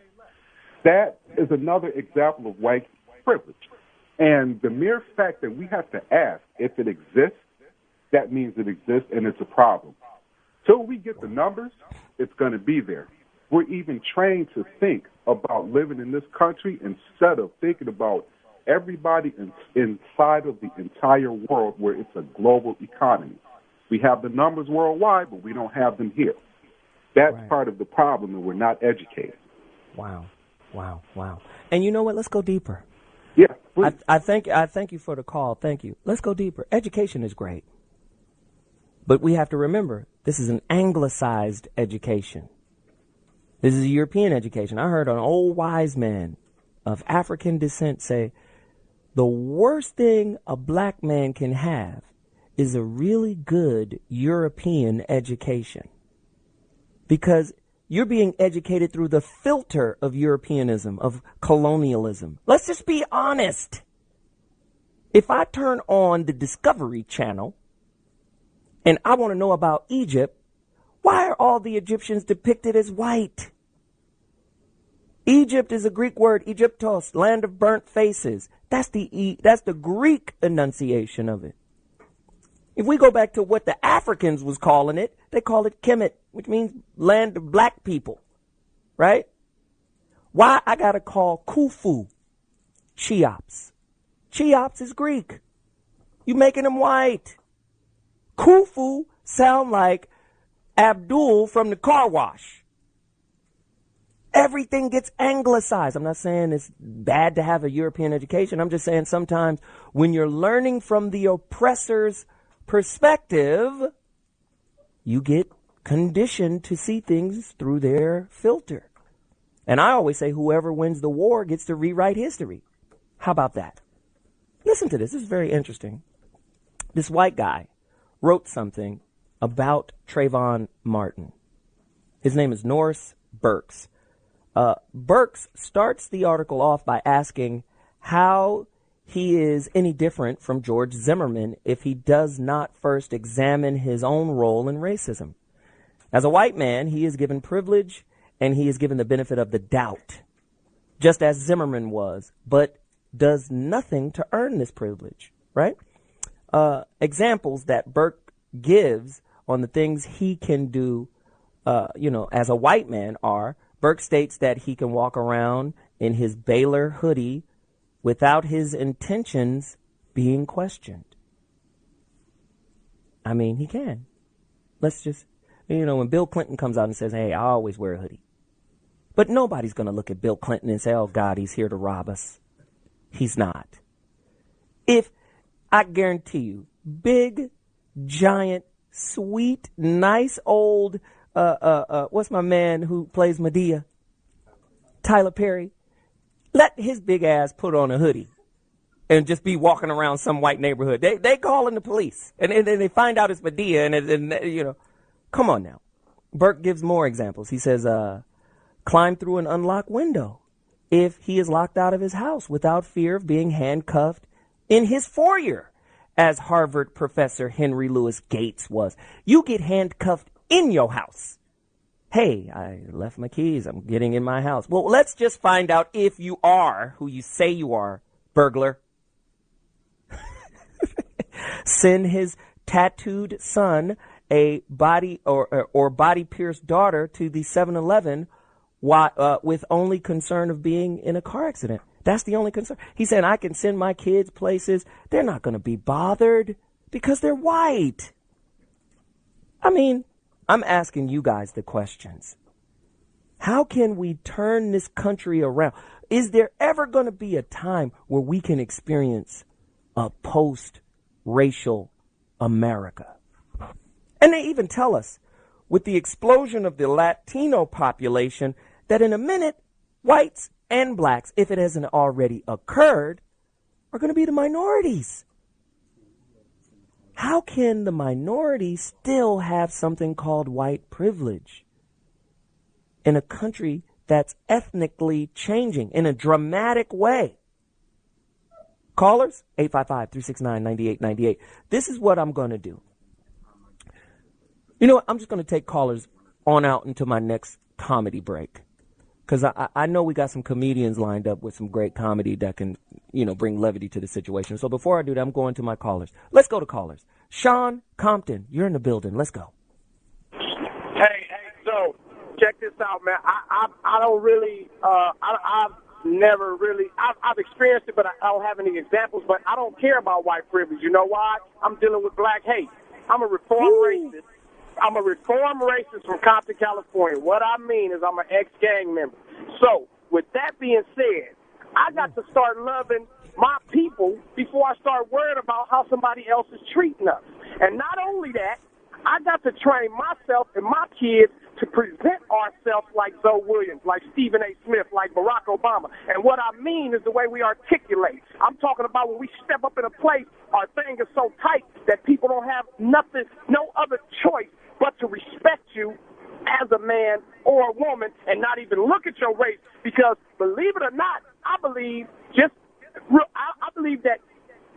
That is another example of white privilege. And the mere fact that we have to ask if it exists, that means it exists and it's a problem. Till we get the numbers, it's going to be there. We're even trained to think about living in this country instead of thinking about everybody inside of the entire world where it's a global economy. We have the numbers worldwide, but we don't have them here. That's part of the problem, and we're not educated. Wow. And you know what? Let's go deeper. Yeah, please. I thank you for the call. Thank you. Let's go deeper. Education is great. But we have to remember, this is an anglicized education. This is a European education. I heard an old wise man of African descent say, the worst thing a black man can have is a really good European education. Because you're being educated through the filter of Europeanism, of colonialism. Let's just be honest. If I turn on the Discovery Channel and I want to know about Egypt, why are all the Egyptians depicted as white? Egypt is a Greek word, Egyptos, land of burnt faces. That's the Greek enunciation of it. If we go back to what the Africans was calling it, they call it Kemet, which means land of black people, right? Why I gotta call Khufu Cheops? Cheops is Greek. You making him white. Khufu sound like Abdul from the car wash. Everything gets anglicized. I'm not saying it's bad to have a European education. I'm just saying sometimes when you're learning from the oppressor's perspective, you get conditioned to see things through their filter. And I always say whoever wins the war gets to rewrite history. How about that? Listen to this. This is very interesting. This white guy wrote something about Trayvon Martin. His name is Norris Burks. Burks starts the article off by asking how he is any different from George Zimmerman if he does not first examine his own role in racism. As a white man, he is given privilege and he is given the benefit of the doubt, just as Zimmerman was, but does nothing to earn this privilege, right? Examples that Burke gives on the things he can do, as a white man are, Burke states that he can walk around in his Baylor hoodie without his intentions being questioned. I mean, he can. Let's just, when Bill Clinton comes out and says, hey, I always wear a hoodie. But nobody's going to look at Bill Clinton and say, oh, God, he's here to rob us. He's not. If, I guarantee you, big, giant, sweet, nice old, what's my man who plays Medea? Tyler Perry. Let his big ass put on a hoodie and just be walking around some white neighborhood. They calling the police and they find out it's Medea and come on now. Burke gives more examples. He says, climb through an unlocked window if he is locked out of his house without fear of being handcuffed in his foyer, as Harvard professor Henry Louis Gates was. You get handcuffed in your house. Hey, I left my keys. I'm getting in my house. Well, let's just find out if you are who you say you are, burglar. Send his tattooed son a body or body pierced daughter to the 7-Eleven with only concern of being in a car accident. That's the only concern. He said, I can send my kids places. They're not going to be bothered because they're white. I mean, I'm asking you guys the questions. How can we turn this country around? Is there ever going to be a time where we can experience a post-racial America? And they even tell us, with the explosion of the Latino population, that in a minute, whites and blacks, if it hasn't already occurred, are going to be the minorities. How can the minority still have something called white privilege in a country that's ethnically changing in a dramatic way? Callers, 855-369-9898. This is what I'm going to do. You know what? I'm just going to take callers on out until my next comedy break. Because I know we got some comedians lined up with some great comedy that can, bring levity to the situation. So before I do that, I'm going to my callers. Let's go to callers. Sean Compton, you're in the building. Let's go. Hey, so check this out, man. I don't really, I've never really, I've experienced it, but I don't have any examples. But I don't care about white privilege. You know why? I'm dealing with black hate. I'm a reformed racist. I'm a reformed racist from Compton, California. What I mean is I'm an ex-gang member. So, with that being said, I got to start loving my people before I start worrying about how somebody else is treating us. And not only that, I got to train myself and my kids to present ourselves like ZoWilliams, like Stephen A. Smith, like Barack Obama. And what I mean is the way we articulate. I'm talking about when we step up in a place, our thing is so tight that people don't have nothing, no other choice but to respect you as a man or a woman and not even look at your race. Because believe it or not, I believe that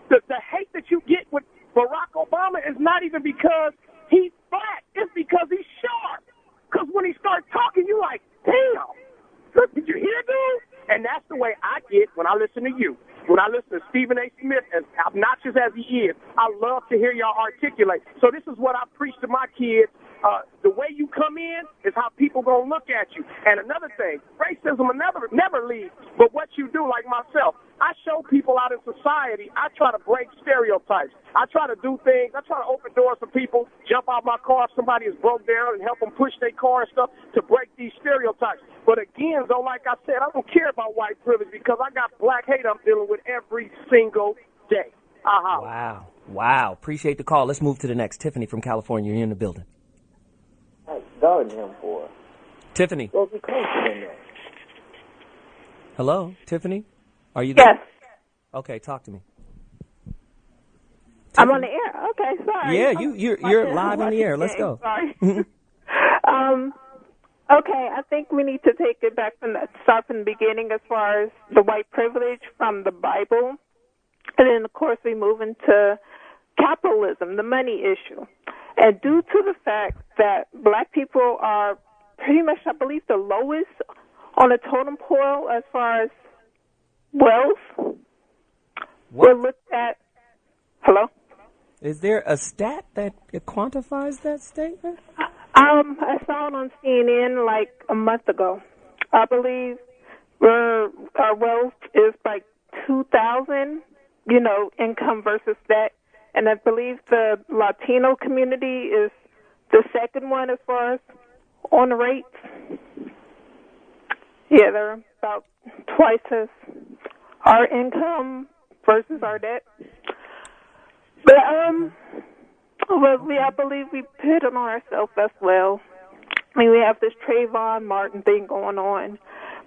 the hate that you get with Barack Obama is not even because he's black. It's because he's sharp. Because when he starts talking, you're like, damn, did you hear, dude? And that's the way I get when I listen to you. When I listen to Stephen A. Smith, as obnoxious as he is, I love to hear y'all articulate. So this is what I preach to my kids. The way you come in is how people going to look at you. And another thing, racism will never leave. But what you do, like myself, I show people out in society, I try to break stereotypes. I try to do things. I try to open doors for people, jump out my car if somebody is broke down and help them push their car and stuff to break these stereotypes. But again, though, like I said, I don't care about white privilege because I got black hate I'm dealing with every single day. Wow. Wow. Appreciate the call. Let's move to the next. Tiffany from California, you're in the building. I started him for. Tiffany. Well, because of that. Hello, Tiffany? Are you there? Yes. Okay, talk to me. Tiffany? I'm on the air. Okay, sorry. Yeah, you're live on the air. Let's go. Sorry. Okay, I think we need to take it back start from the beginning as far as the white privilege from the Bible. And then, of course, we move into capitalism, the money issue. And due to the fact that black people are pretty much, I believe, the lowest on the totem pole as far as wealth, we're looked at. Hello? Is there a stat that quantifies that statement? I saw it on CNN like a month ago. I believe our wealth is like 2,000, income versus that. And I believe the Latino community is the second one as far as on the rates. Yeah, they're about twice as our income versus our debt. But I believe we put it on ourselves as well. I mean, we have this Trayvon Martin thing going on.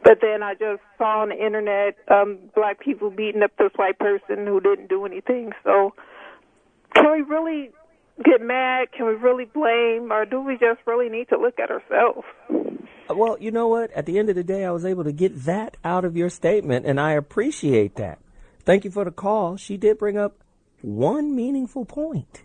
But then I just saw on the internet black people beating up this white person who didn't do anything. So can we really get mad? Can we really blame? Or do we just really need to look at ourselves? Well, you know what? At the end of the day, I was able to get that out of your statement, and I appreciate that. Thank you for the call. She did bring up one meaningful point.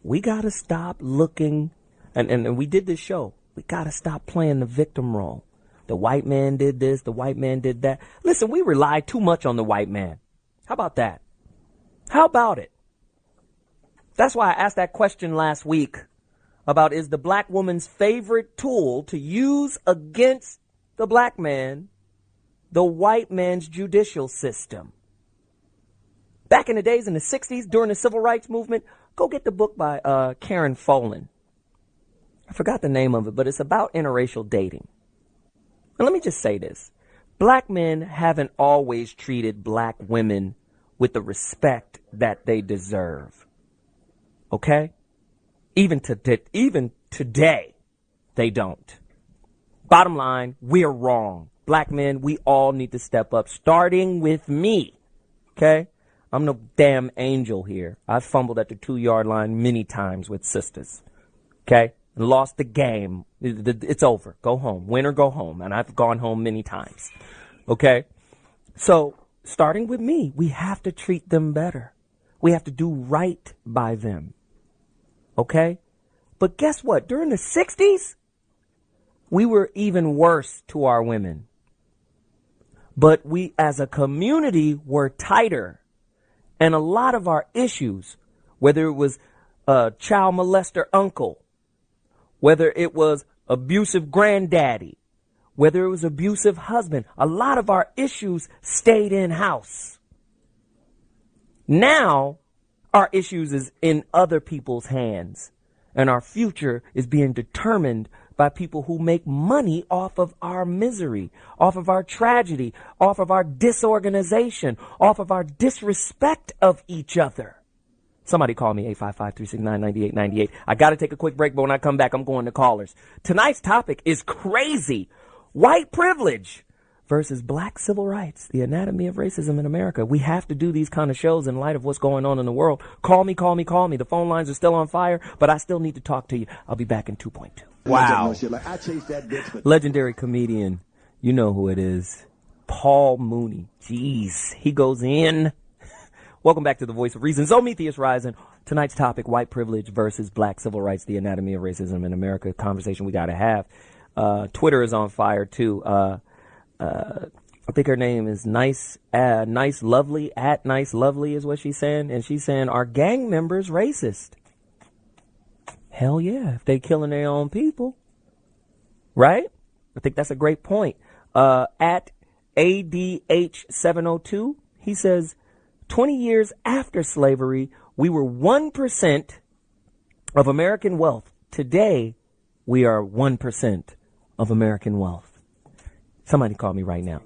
We got to stop looking, and we did this show, we got to stop playing the victim role. The white man did this, the white man did that. Listen, we rely too much on the white man. How about that? How about it? That's why I asked that question last week about is the black woman's favorite tool to use against the black man the white man's judicial system. Back in the days in the 60s, during the civil rights movement, go get the book by Karen Folan. I forgot the name of it, but it's about interracial dating. And let me just say this. Black men haven't always treated black women with the respect that they deserve. Okay? Even today, they don't. Bottom line, we're wrong. Black men, we all need to step up, starting with me. Okay? I'm no damn angel here. I've fumbled at the 2-yard line many times with sisters. Okay? Lost the game. It's over. Go home. Win or go home. And I've gone home many times. Okay? So, starting with me, we have to treat them better. We have to do right by them. Okay? But guess what? During the 60s, we were even worse to our women. But we, as a community, were tighter. And a lot of our issues, whether it was a child molester uncle, whether it was abusive granddaddy, whether it was abusive husband, a lot of our issues stayed in-house. Now, our issues is in other people's hands, and our future is being determined by people who make money off of our misery, off of our tragedy, off of our disorganization, off of our disrespect of each other. Somebody call me, 855-369-9898. I got to take a quick break, but when I come back, I'm going to callers. Tonight's topic is crazy. White privilege versus black civil rights, the anatomy of racism in America. We have to do these kind of shows in light of what's going on in the world. Call me, call me, call me. The phone lines are still on fire, but I still need to talk to you. I'll be back in 2.2. Wow. Legendary comedian. You know who it is. Paul Mooney. Jeez. He goes in. Welcome back to the Voice of Reason. Zometheus Rising. Tonight's topic, white privilege versus black civil rights, the anatomy of racism in America. Conversation we got to have. Twitter is on fire, too. I think her name is Nice Lovely, at Nice Lovely is what she's saying. And she's saying, are gang members racist? Hell yeah, if they killing their own people. Right? I think that's a great point. At ADH702, He says, 20 years after slavery, we were 1% of American wealth. Today, we are 1% of American wealth. Somebody call me right now.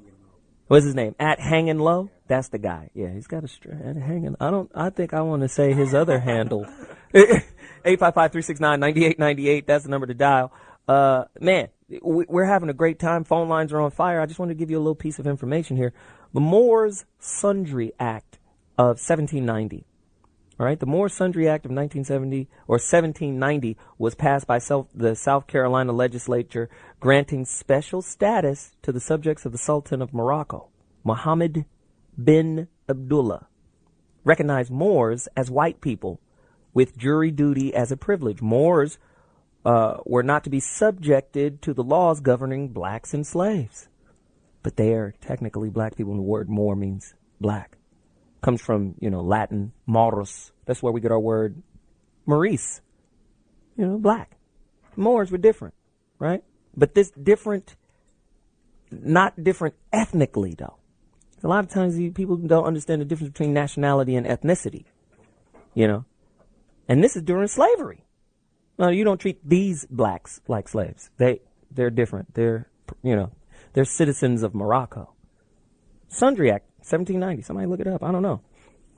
What's his name? At Hanging Low? That's the guy. Yeah, he's got a at Hanging. I think I want to say his other handle. 855-369-9898. That's the number to dial. Man, we're having a great time. Phone lines are on fire. I just wanted to give you a little piece of information here. The Moors Sundry Act of 1790. All right, the Moors Sundry Act of 1970 or 1790 was passed by the South Carolina legislature, granting special status to the subjects of the Sultan of Morocco, Mohammed bin Abdullah. Recognized Moors as white people with jury duty as a privilege. Moors were not to be subjected to the laws governing blacks and slaves. But they are technically black people, and the word Moor means black. Comes from, Latin, Moros. That's where we get our word Maurice. Black. Moors were different, right? But this different, not different ethnically, though. A lot of times people don't understand the difference between nationality and ethnicity, And this is during slavery. No, you don't treat these blacks like slaves. They're different. They're citizens of Morocco. Sundry Act, 1790. Somebody look it up. I don't know.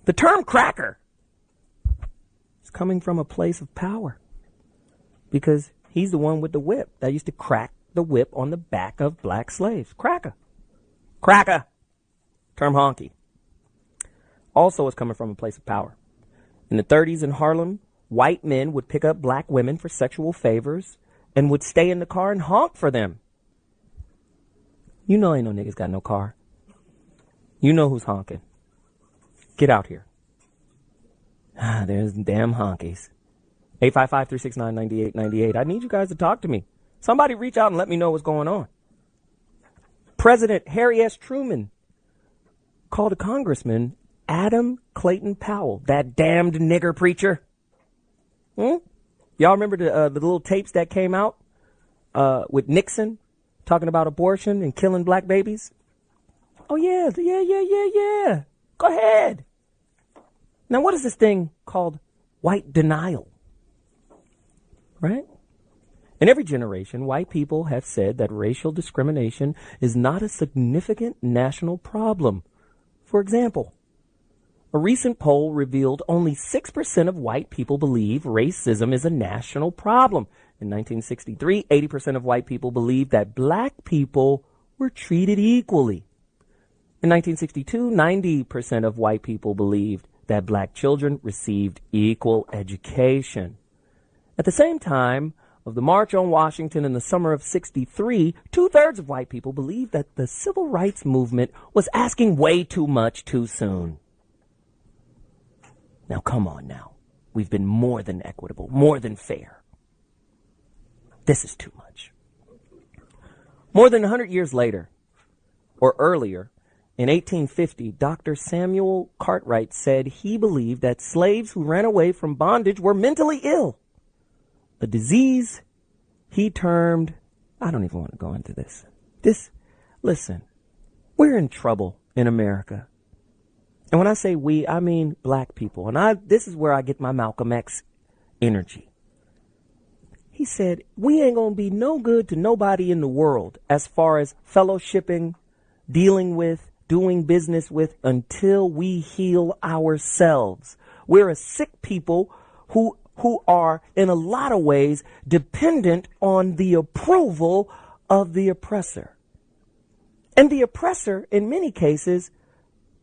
The term cracker is coming from a place of power because he's the one with the whip that used to crack the whip on the back of black slaves. Cracker. Cracker. Term honky. Also is coming from a place of power. In the 30s in Harlem, white men would pick up black women for sexual favors and would stay in the car and honk for them. Ain't no niggas got no car. You know who's honking. Get out here. There's damn honkies. 855-369-9898. I need you guys to talk to me. Somebody reach out and let me know what's going on. President Harry S. Truman called a congressman Adam Clayton Powell, that damned nigger preacher. Y'all remember the little tapes that came out with Nixon talking about abortion and killing black babies? Oh, yeah. Go ahead. Now, what is this thing called white denial? Right? In every generation, white people have said that racial discrimination is not a significant national problem. For example, a recent poll revealed only 6% of white people believe racism is a national problem. In 1963, 80% of white people believed that black people were treated equally. In 1962, 90% of white people believed that black children received equal education. At the same time of the March on Washington in the summer of 63, 2/3 of white people believed that the civil rights movement was asking way too much too soon. Now, come on now. We've been more than equitable, more than fair. This is too much. More than 100 years later, or earlier, in 1850, Dr. Samuel Cartwright said he believed that slaves who ran away from bondage were mentally ill, a disease he termed, I don't even want to go into this. Listen, we're in trouble in America. And when I say we, I mean black people. And this is where I get my Malcolm X energy. He said, we ain't going to be no good to nobody in the world as far as fellowshipping, dealing with, doing business with, until we heal ourselves. We're a sick people who are, in a lot of ways, dependent on the approval of the oppressor. And the oppressor, in many cases,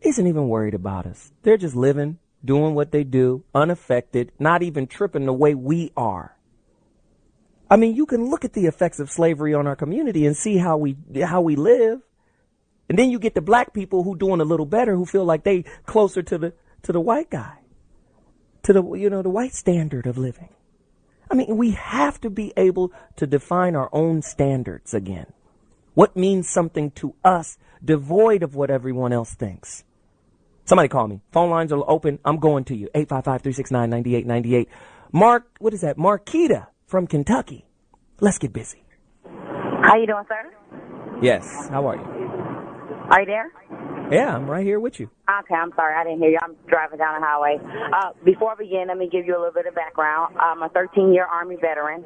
isn't even worried about us. They're just living, doing what they do, unaffected, not even tripping the way we are. I mean, you can look at the effects of slavery on our community and see how we live. And then you get the black people who doing a little better, who feel like they closer to the white guy, to the white standard of living. I mean, we have to be able to define our own standards again. What means something to us, devoid of what everyone else thinks? Somebody call me. Phone lines are open. I'm going to you. 855-369-9898. What is that? Marquita from Kentucky. Let's get busy. How you doing, sir? Yes. How are you? Are you there? Yeah, I'm right here with you. Okay, I'm sorry. I didn't hear you. I'm driving down the highway. Before I begin, let me give you a little bit of background. I'm a 13-year Army veteran.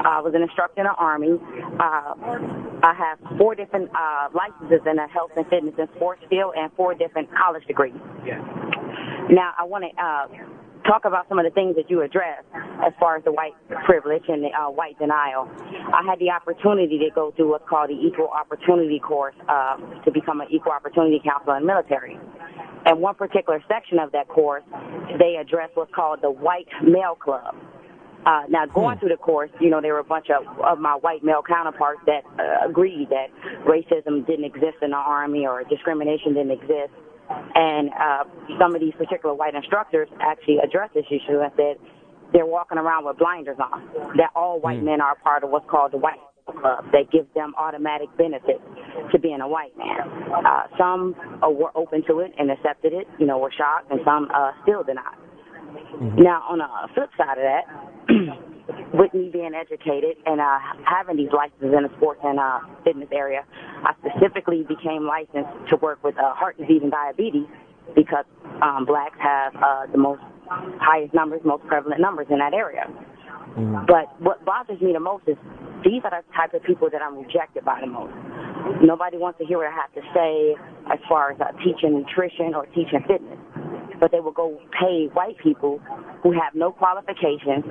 I was an instructor in the Army. I have 4 different licenses in the health and fitness and sports field and 4 different college degrees. Yeah. Now, I want to talk about some of the things that you addressed as far as the white privilege and the white denial. I had the opportunity to go through what's called the Equal Opportunity course to become an Equal Opportunity Counselor in the military. And one particular section of that course, they addressed what's called the White Male Club. Now, going through the course, you know, there were a bunch of my white male counterparts that agreed that racism didn't exist in the Army or discrimination didn't exist. And some of these particular white instructors actually addressed this issue and said they're walking around with blinders on, that all white men are a part of what's called the white club that gives them automatic benefits to being a white man. Some were open to it and accepted it, you know, were shocked, and some still did not. Now, on the flip side of that, with me being educated and having these licenses in the sports and fitness area, I specifically became licensed to work with heart disease and diabetes because blacks have the highest numbers, most prevalent numbers in that area. But what bothers me the most is these are the type of people that I'm rejected by the most. Nobody wants to hear what I have to say as far as teaching nutrition or teaching fitness. But they will go pay white people who have no qualifications,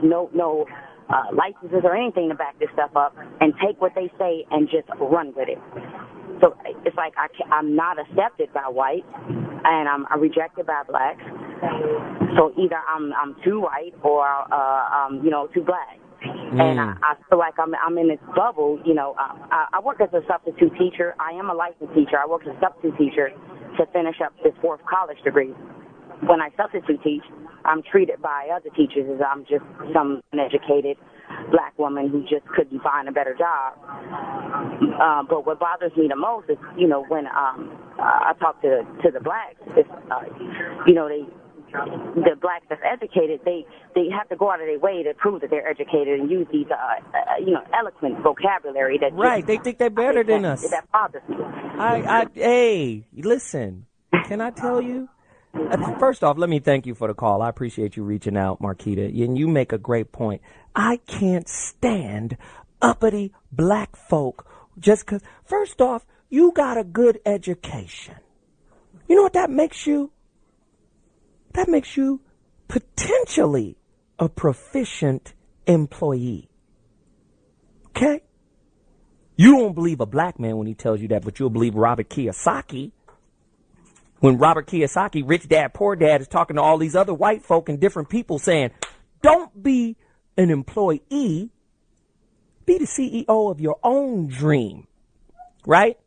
no licenses or anything to back this stuff up, and take what they say and just run with it. So it's like I'm not accepted by whites, and I'm rejected by blacks. So either I'm too white or you know, too black. And I feel like I'm in this bubble. You know, I work as a substitute teacher. I am a licensed teacher. I work as a substitute teacher to finish up this 4th college degree. When I substitute teach, I'm treated by other teachers as I'm just some uneducated black woman who just couldn't find a better job. But what bothers me the most is, you know, when I talk to the blacks, it's, you know, the blacks that's educated, they have to go out of their way to prove that they're educated and use these, you know, eloquent vocabulary that right. They think they're better than us. That bothers me. Hey, listen. Can I tell you? First off, let me thank you for the call. I appreciate you reaching out, Marquita, and you make a great point. I can't stand uppity black folk just because. First off, you got a good education. You know what that makes you? That makes you potentially a proficient employee. Okay? You don't believe a black man when he tells you that, but you'll believe Robert Kiyosaki. When Robert Kiyosaki, Rich Dad, Poor Dad, is talking to all these other white folk and different people saying, don't be an employee, be the CEO of your own dream, right?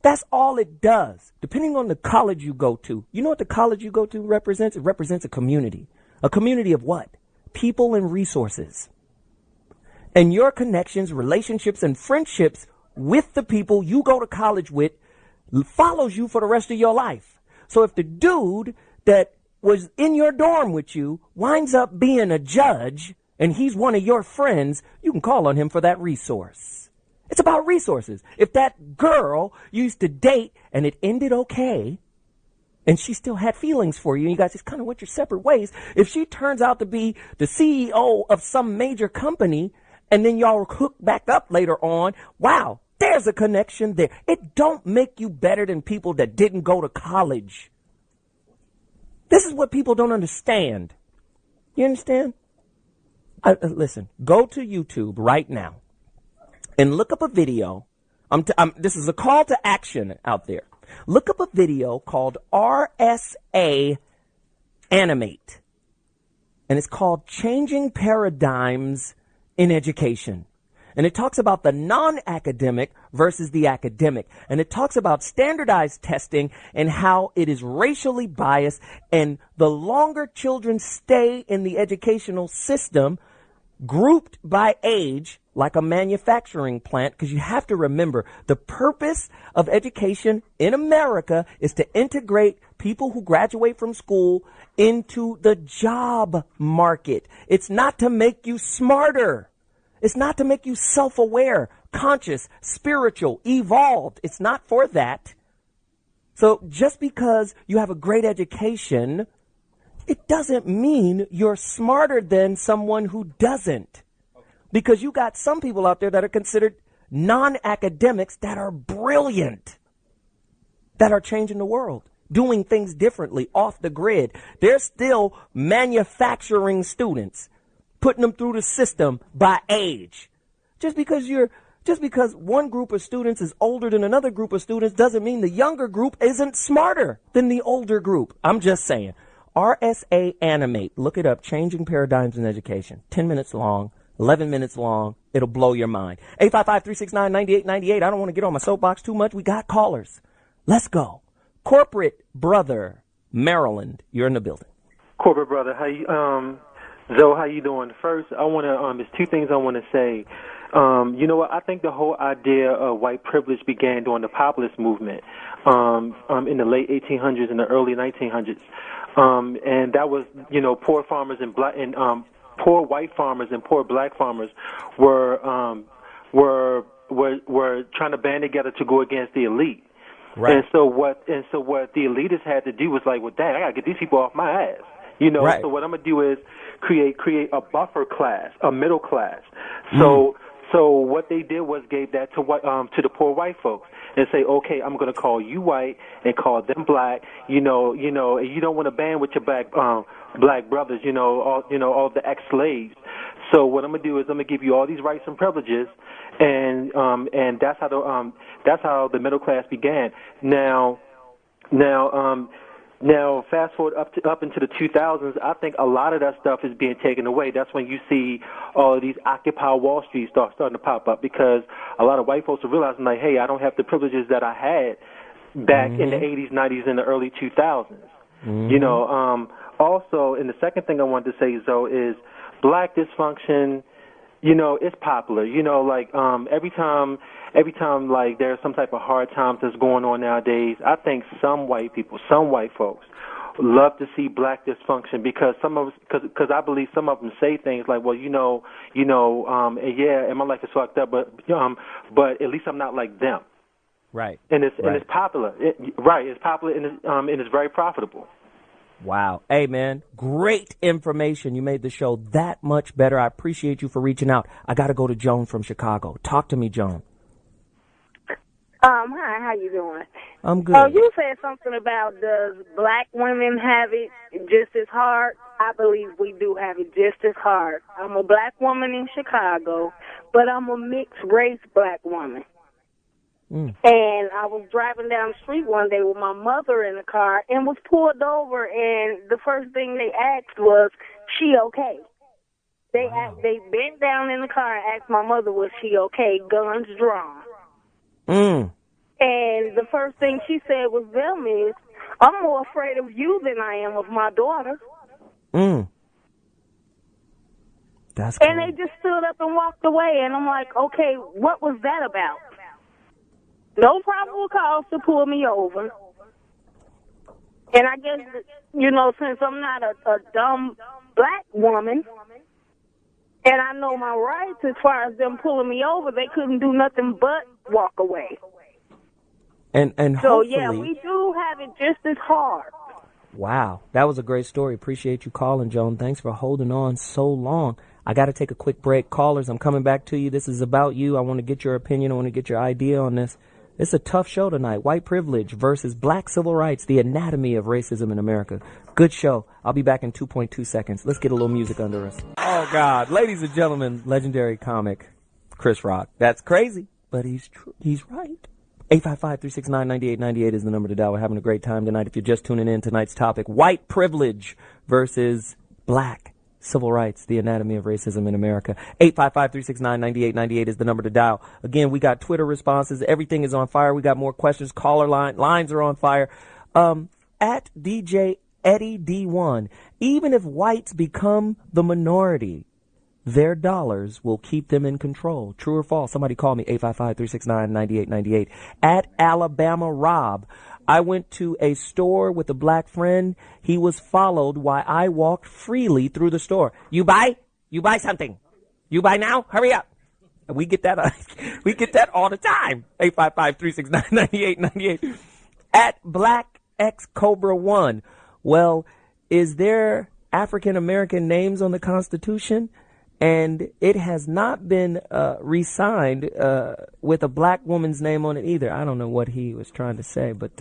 That's all it does, depending on the college you go to. You know what the college you go to represents? It represents a community. A community of what? People and resources. And your connections, relationships, and friendships with the people you go to college with follows you for the rest of your life. So if the dude that was in your dorm with you winds up being a judge and he's one of your friends, you can call on him for that resource. It's about resources. If that girl used to date and it ended okay and she still had feelings for you and you guys just kind of went your separate ways, if she turns out to be the CEO of some major company and then y'all hook back up later on, wow, there's a connection there. It don't make you better than people that didn't go to college. This is what people don't understand. You understand? Listen, go to YouTube right now and look up a video. This is a call to action out there. Look up a video called RSA Animate. And it's called Changing Paradigms in Education. And it talks about the non-academic versus the academic. And it talks about standardized testing and how it is racially biased. And the longer children stay in the educational system, grouped by age, like a manufacturing plant, because you have to remember the purpose of education in America is to integrate people who graduate from school into the job market. It's not to make you smarter. It's not to make you self-aware, conscious, spiritual, evolved. It's not for that. So just because you have a great education, it doesn't mean you're smarter than someone who doesn't. Because you got some people out there that are considered non-academics that are brilliant, that are changing the world, doing things differently, off the grid. They're still manufacturing students, putting them through the system by age. Just because one group of students is older than another group of students doesn't mean the younger group isn't smarter than the older group. I'm just saying. RSA Animate. Look it up. Changing Paradigms in Education. 10 minutes long, 11 minutes long. It'll blow your mind. 855-369-9898. I don't want to get on my soapbox too much. We got callers. Let's go. Corporate Brother, Maryland. You're in the building. Corporate Brother, how you, Zoe, how you doing? First, I want to, there's two things I want to say. You know what? I think the whole idea of white privilege began during the populist movement in the late 1800s and the early 1900s, and that was, you know, poor farmers and poor white farmers and poor black farmers were trying to band together to go against the elite. Right. And so what the elitists had to do was like, well, dang, I gotta get these people off my ass. You know, right. So what I'm gonna do is create a buffer class, a middle class. So what they did was gave that to the poor white folks and say, okay, I'm going to call you white and call them black. You know, and you don't want to band with your black brothers. All the ex-slaves. So what I'm going to do is I'm going to give you all these rights and privileges, and that's how the middle class began. Now, fast forward up into the 2000s, I think a lot of that stuff is being taken away. That's when you see all of these Occupy Wall Street starting to pop up, because a lot of white folks are realizing, like, hey, I don't have the privileges that I had back in the 80s, 90s, and the early 2000s. You know, also, and the second thing I wanted to say, Zoe, is black dysfunction, you know, it's popular. You know, like every time like there's some type of hard times that's going on nowadays, I think some white folks love to see black dysfunction, because because I believe some of them say things like, well, and my life is fucked up, but at least I'm not like them. Right. And it's popular. It's popular and it's very profitable. Wow. Hey, man, great information. You made the show that much better. I appreciate you for reaching out. I got to go to Joan from Chicago. Talk to me, Joan. Hi, how you doing? I'm good. Oh, you said something about, does black women have it just as hard? I believe we do have it just as hard. I'm a black woman in Chicago, but I'm a mixed race black woman. And I was driving down the street one day with my mother in the car and was pulled over, and the first thing they asked was, she okay? They bent down in the car and asked my mother, was she okay, guns drawn. And the first thing she said was them is, I'm more afraid of you than I am of my daughter. That's cool. And they just stood up and walked away, and I'm like, okay, what was that about? No probable cause to pull me over. And I guess, you know, since I'm not a dumb black woman, and I know my rights as far as them pulling me over, they couldn't do nothing but walk away. And so, yeah, we do have it just as hard. Wow. That was a great story. Appreciate you calling, Joan. Thanks for holding on so long. I got to take a quick break. Callers, I'm coming back to you. This is about you. I want to get your opinion. I want to get your idea on this. It's a tough show tonight. White privilege versus black civil rights, the anatomy of racism in America. Good show. I'll be back in 2.2 seconds. Let's get a little music under us. Oh, God. Ladies and gentlemen, legendary comic Chris Rock. That's crazy, but he's true. He's right. 855-369-9898 is the number to dial. We're having a great time tonight. If you're just tuning in, tonight's topic, white privilege versus black civil rights, the anatomy of racism in America. 855-369-9898 is the number to dial. Again, we got Twitter responses. Everything is on fire. We got more questions. Caller lines are on fire. At DJ Eddie D1, even if whites become the minority, their dollars will keep them in control. True or false? Somebody call me, 855-369-9898. At Alabama Rob, I went to a store with a black friend. He was followed while I walked freely through the store. You buy? You buy something. You buy now? Hurry up. We get that all the time. 855-369-9898. At Black X Cobra 1. Well, is there African American names on the Constitution? And it has not been re-signed with a black woman's name on it either. I don't know what he was trying to say, but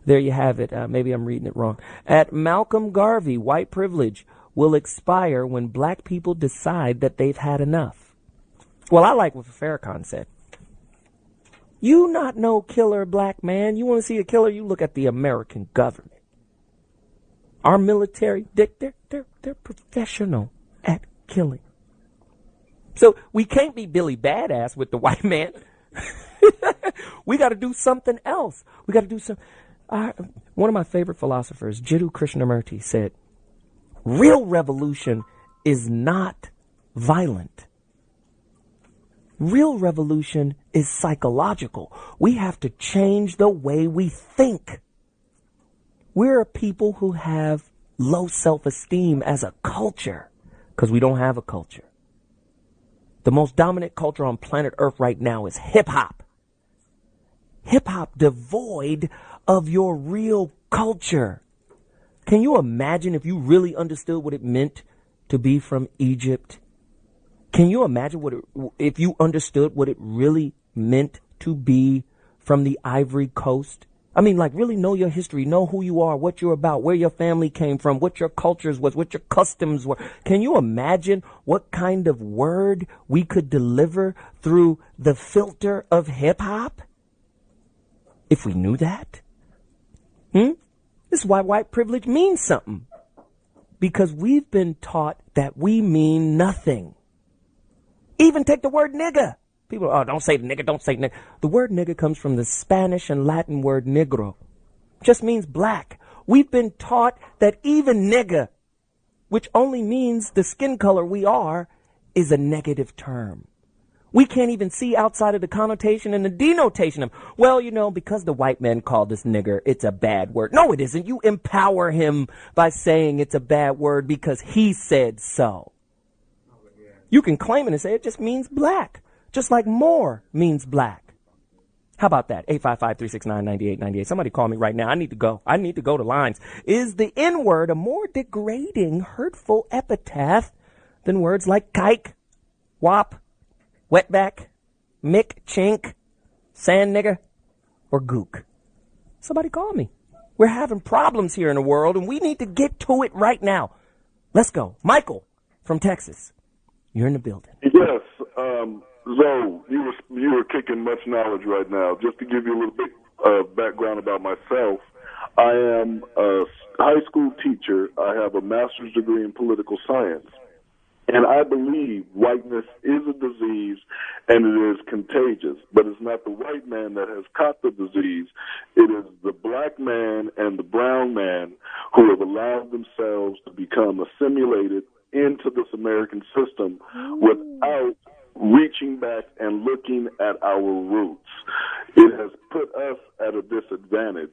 there you have it. Maybe I'm reading it wrong. At Malcolm Garvey, white privilege will expire when black people decide that they've had enough. Well, I like what Farrakhan said. You not no killer black man. You want to see a killer? You look at the American government. Our military, they're professional at killing. So we can't be Billy Badass with the white man. We got to do something else. We got to do some. One of my favorite philosophers, Jiddu Krishnamurti, said, real revolution is not violent. Real revolution is psychological. We have to change the way we think. We're a people who have low self-esteem as a culture because we don't have a culture. The most dominant culture on planet Earth right now is hip-hop. Hip-hop devoid of your real culture. Can you imagine if you really understood what it meant to be from Egypt? Can you imagine if you understood what it really meant to be from the Ivory Coast? I mean, like, really know your history, know who you are, what you're about, where your family came from, what your cultures was, what your customs were. Can you imagine what kind of word we could deliver through the filter of hip-hop? If we knew that? This is why white privilege means something. Because we've been taught that we mean nothing. Even take the word nigger. People, don't say nigger, don't say nigger. The word nigger comes from the Spanish and Latin word negro. Just means black. We've been taught that even nigger, which only means the skin color we are, is a negative term. We can't even see outside of the connotation and the denotation of, well, because the white man called us nigger, it's a bad word. No, it isn't. You empower him by saying it's a bad word because he said so. You can claim it and say it just means black. Just like more means black. How about that? 855-369-9898. Somebody call me right now. I need to go. I need to go to lines. Is the N-word a more degrading, hurtful epithet than words like kike, wop, wetback, mick, chink, sand nigger, or gook? Somebody call me. We're having problems here in the world, and we need to get to it right now. Let's go. Michael from Texas. You're in the building. Yes, Zoe, you were kicking much knowledge right now. Just to give you a little bit of background about myself, I am a high school teacher. I have a master's degree in political science. And I believe whiteness is a disease and it is contagious. But it's not the white man that has caught the disease. It is the black man and the brown man who have allowed themselves to become assimilated into this American system without reaching back and looking at our roots. It has put us at a disadvantage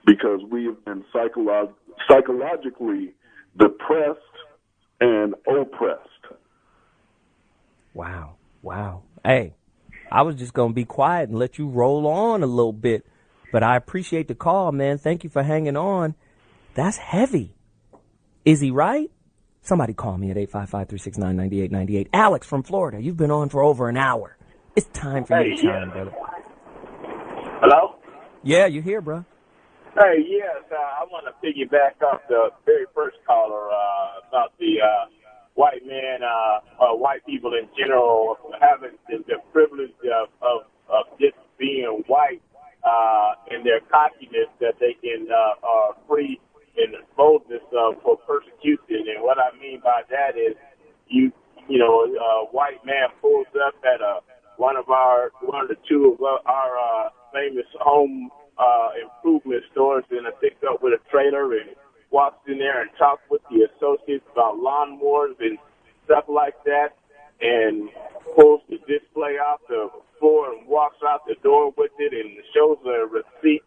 because we have been psychologically depressed and oppressed. Wow. Hey, I was just going to be quiet and let you roll on a little bit, but I appreciate the call, man. Thank you for hanging on. That's heavy. Is he right? Somebody call me at 855-369-9898. Alex from Florida, you've been on for over an hour. It's time for you to chime, brother. Hello? Yeah, you're here, bro. Hey, yes, I want to piggyback off the very first caller about the white man, white people in general having the privilege of just being white and their cockiness that they can are free in the boldness for persecution. And what I mean by that is a white man pulls up at one of the two of our famous home improvement stores and picks up with a trailer and walks in there and talks with the associates about lawnmowers and stuff like that and pulls the display off the floor and walks out the door with it and shows a receipt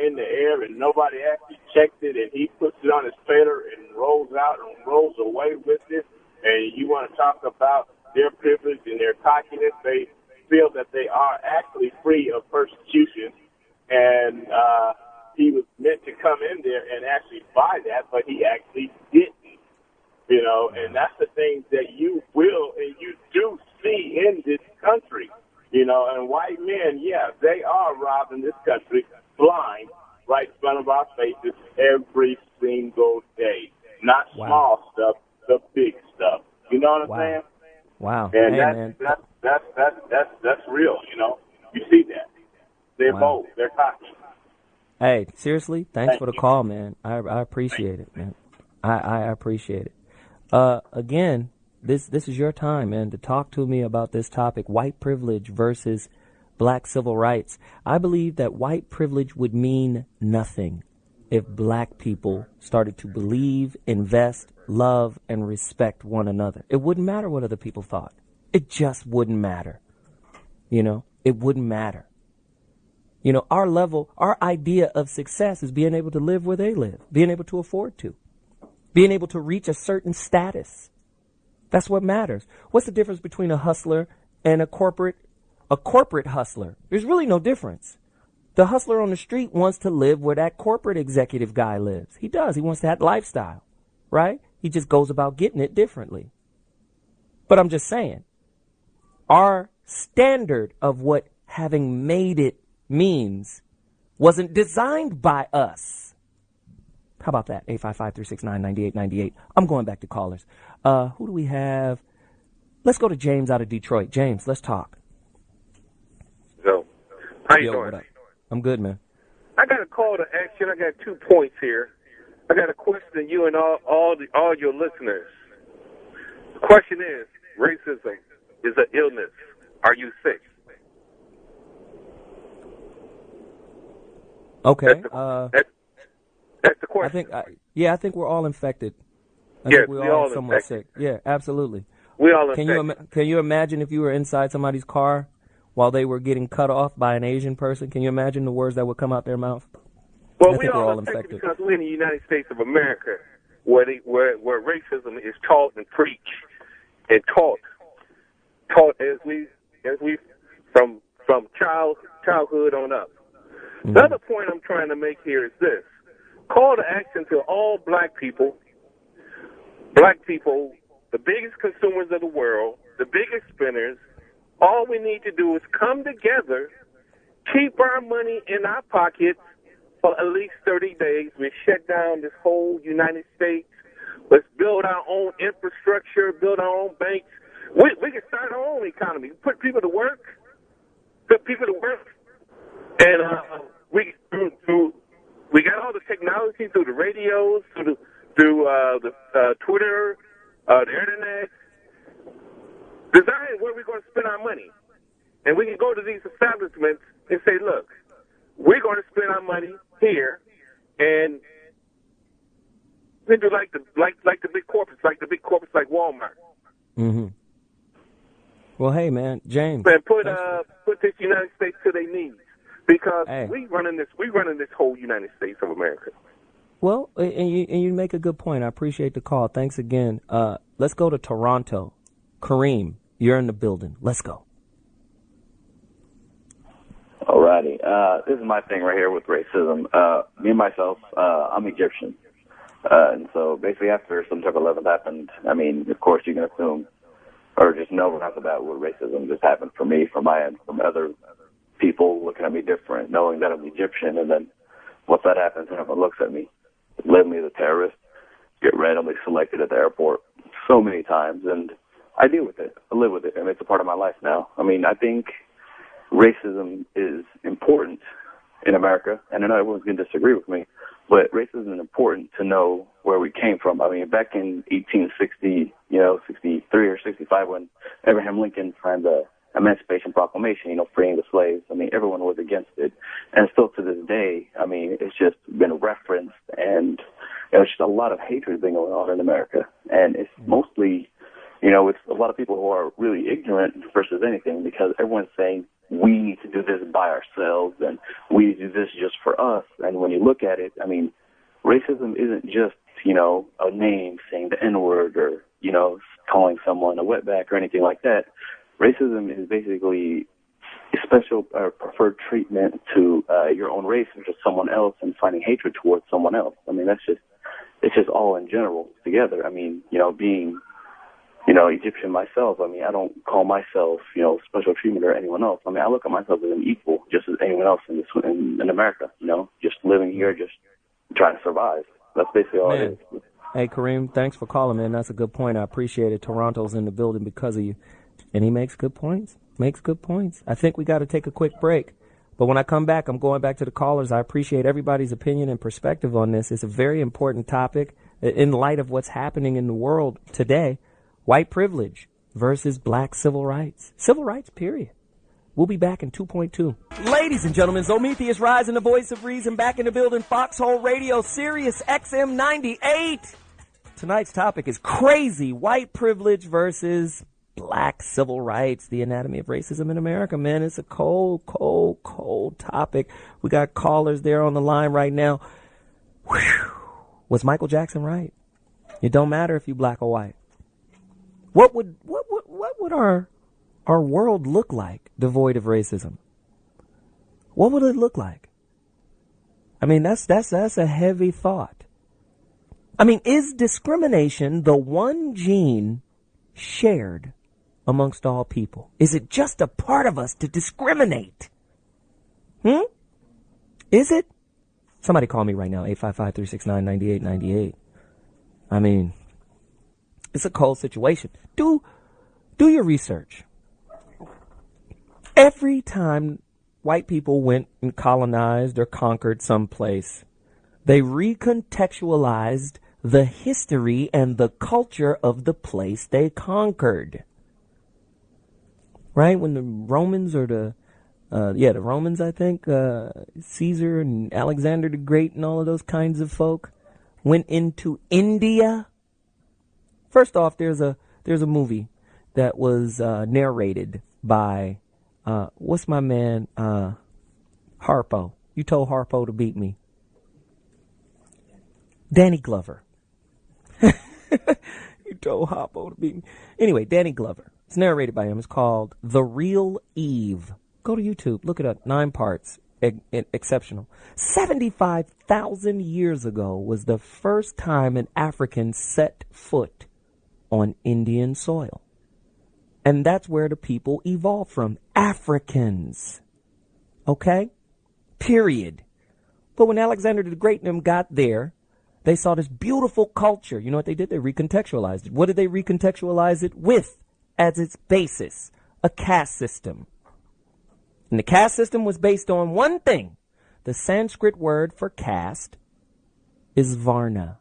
in the air and nobody actually checked it and he puts it on his trailer and rolls out and rolls away with it. And you want to talk about their privilege and their cockiness. They feel that they are actually free of persecution. And he was meant to come in there and actually buy that, but he actually didn't. You know, and that's the things that you will and you do see in this country. You know, and white men, yeah, they are robbing this country blind right in front of our faces every single day. Not small stuff, the big stuff. You know what I'm saying? Wow. And hey, that's real, you know. You see that. They're bold. They're cocky. Hey, seriously, thanks for the call, man. I appreciate it, man. I appreciate it. Again, this is your time, man, to talk to me about this topic, white privilege versus black civil rights. I believe that white privilege would mean nothing if black people started to believe, invest, love, and respect one another. It wouldn't matter what other people thought. It just wouldn't matter. You know, it wouldn't matter. You know, our idea of success is being able to live where they live, being able to afford to, being able to reach a certain status. That's what matters. What's the difference between a hustler and a corporate hustler? There's really no difference. The hustler on the street wants to live where that corporate executive guy lives. He does. He wants that lifestyle, right? He just goes about getting it differently. But I'm just saying, our standard of what having made it means wasn't designed by us. How about that? 855-369-9898. I'm going back to callers. Who do we have? Let's go to James out of Detroit. James, let's talk. So, how you doing? What up? I'm good, man. I got a call to action. I got 2 points here. I got a question to you and all your listeners. The question is, racism is an illness. Are you sick? Okay. That's the question. I think we're all infected. I Yes, think we're all somewhat infected. sick. Yeah, absolutely. We all infected. Can you imagine if you were inside somebody's car while they were getting cut off by an Asian person? Can you imagine the words that would come out their mouth? Well, I we think we're all all infected infected. because we're in the United States of America, where racism is taught and preached and taught as we from childhood on up. Mm-hmm. The other point I'm trying to make here is this: call to action to all black people, the biggest consumers of the world, the biggest spenders. All we need to do is come together, keep our money in our pockets for at least 30 days. We shut down this whole United States. Let's build our own infrastructure, build our own banks. We can start our own economy, put people to work, and we got all the technology through the radios, through the Twitter, the internet. Design where we're going to spend our money. And we can go to these establishments and say, look, we're going to spend our money here, and we do like the big corporates, like Walmart. Mm-hmm. Well, hey, man, James. And put this United States to their knees, because we running this whole United States of America. Well, and you make a good point. I appreciate the call. Thanks again. Let's go to Toronto. Kareem, you're in the building. Let's go. Alrighty. This is my thing right here with racism. Me and myself, I'm Egyptian. And so basically after September 11th happened, I mean, of course you can assume or just know right off the bat what racism just happened for me, from my end, from other people looking at me different, knowing that I'm Egyptian. And then once that happens, everyone looks at me, label me as a terrorist, get randomly selected at the airport so many times. And I deal with it. I live with it, and it's a part of my life now. I mean, I think racism is important in America, and I know everyone's going to disagree with me, but racism is important to know where we came from. I mean, back in 1860, 63 or 65, when Abraham Lincoln signed the Emancipation Proclamation, freeing the slaves, I mean, everyone was against it. And still to this day, I mean, it's just been referenced, and there's just a lot of hatred being going on in America. And it's mostly, it's a lot of people who are really ignorant versus anything, because everyone's saying we need to do this by ourselves and we need to do this just for us. And when you look at it, I mean, racism isn't just, a name saying the N-word or, calling someone a wetback or anything like that. Racism is basically special preferred treatment to your own race or just someone else and finding hatred towards someone else. I mean, it's just all in general together. I mean, being, Egyptian myself, I mean, I don't call myself, special treatment or anyone else. I mean, I look at myself as an equal, just as anyone else in America, just living here, just trying to survive. That's basically all it is. Hey, Kareem, thanks for calling, man. That's a good point. I appreciate it. Toronto's in the building because of you. And he makes good points. I think we got to take a quick break. But when I come back, I'm going back to the callers. I appreciate everybody's opinion and perspective on this. It's a very important topic in light of what's happening in the world today. White privilege versus black civil rights. Civil rights, period. We'll be back in 2.2. Ladies and gentlemen, Zometheus Rising, the voice of reason, back in the building. Foxxhole Radio, Sirius XM 98. Tonight's topic is crazy white privilege versus black civil rights, the anatomy of racism in America. Man, it's a cold, cold, cold topic. We got callers there on the line right now. Whew. Was Michael Jackson right? It don't matter if you black or white. What would our world look like devoid of racism? What would it look like? I mean, that's a heavy thought. I mean, is discrimination the one gene shared amongst all people? Is it just a part of us to discriminate? Is it? Somebody call me right now, 855-369-9898. I mean, it's a cold situation. Do your research. Every time white people went and colonized or conquered some place, they recontextualized the history and the culture of the place they conquered. Right? When the Romans or the Romans, I think, Caesar and Alexander the Great and all of those kinds of folk went into India. First off, there's a movie that was narrated by what's my man Harpo. You told Harpo to beat me. Danny Glover. You told Harpo to beat me. Anyway, Danny Glover. It's narrated by him. It's called The Real Eve. Go to YouTube. Look it up. 9 parts. Exceptional. 75,000 years ago was the first time an African set foot on Indian soil. And that's where the people evolved from. Africans. Okay? Period. But when Alexander the Great and them got there, they saw this beautiful culture. You know what they did? They recontextualized it. What did they recontextualize it with as its basis? A caste system. And the caste system was based on one thing. The Sanskrit word for caste is varna.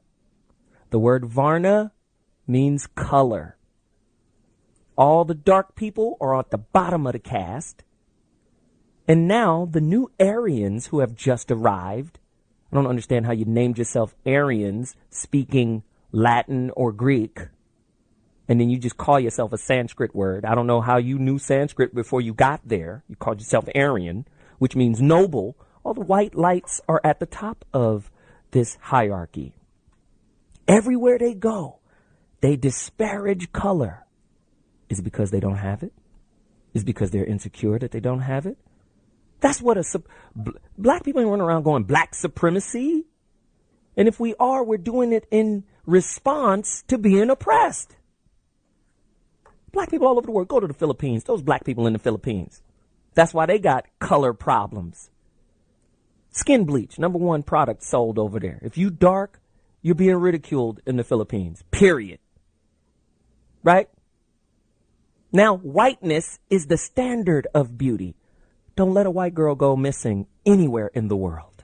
The word varna means color. All the dark people are at the bottom of the caste. And now the new Aryans who have just arrived, I don't understand how you named yourself Aryans speaking Latin or Greek, and then you just call yourself a Sanskrit word. I don't know how you knew Sanskrit before you got there. You called yourself Aryan, which means noble. All the white lights are at the top of this hierarchy. Everywhere they go, they disparage color. Is it because they don't have it? Is it because they're insecure that they don't have it? That's what black people ain't running around going black supremacy. And if we are, we're doing it in response to being oppressed. Black people all over the world, go to the Philippines. Those black people in the Philippines. That's why they got color problems. Skin bleach, #1 product sold over there. If you dark, you're being ridiculed in the Philippines. Period. Right? Now, whiteness is the standard of beauty. Don't let a white girl go missing anywhere in the world.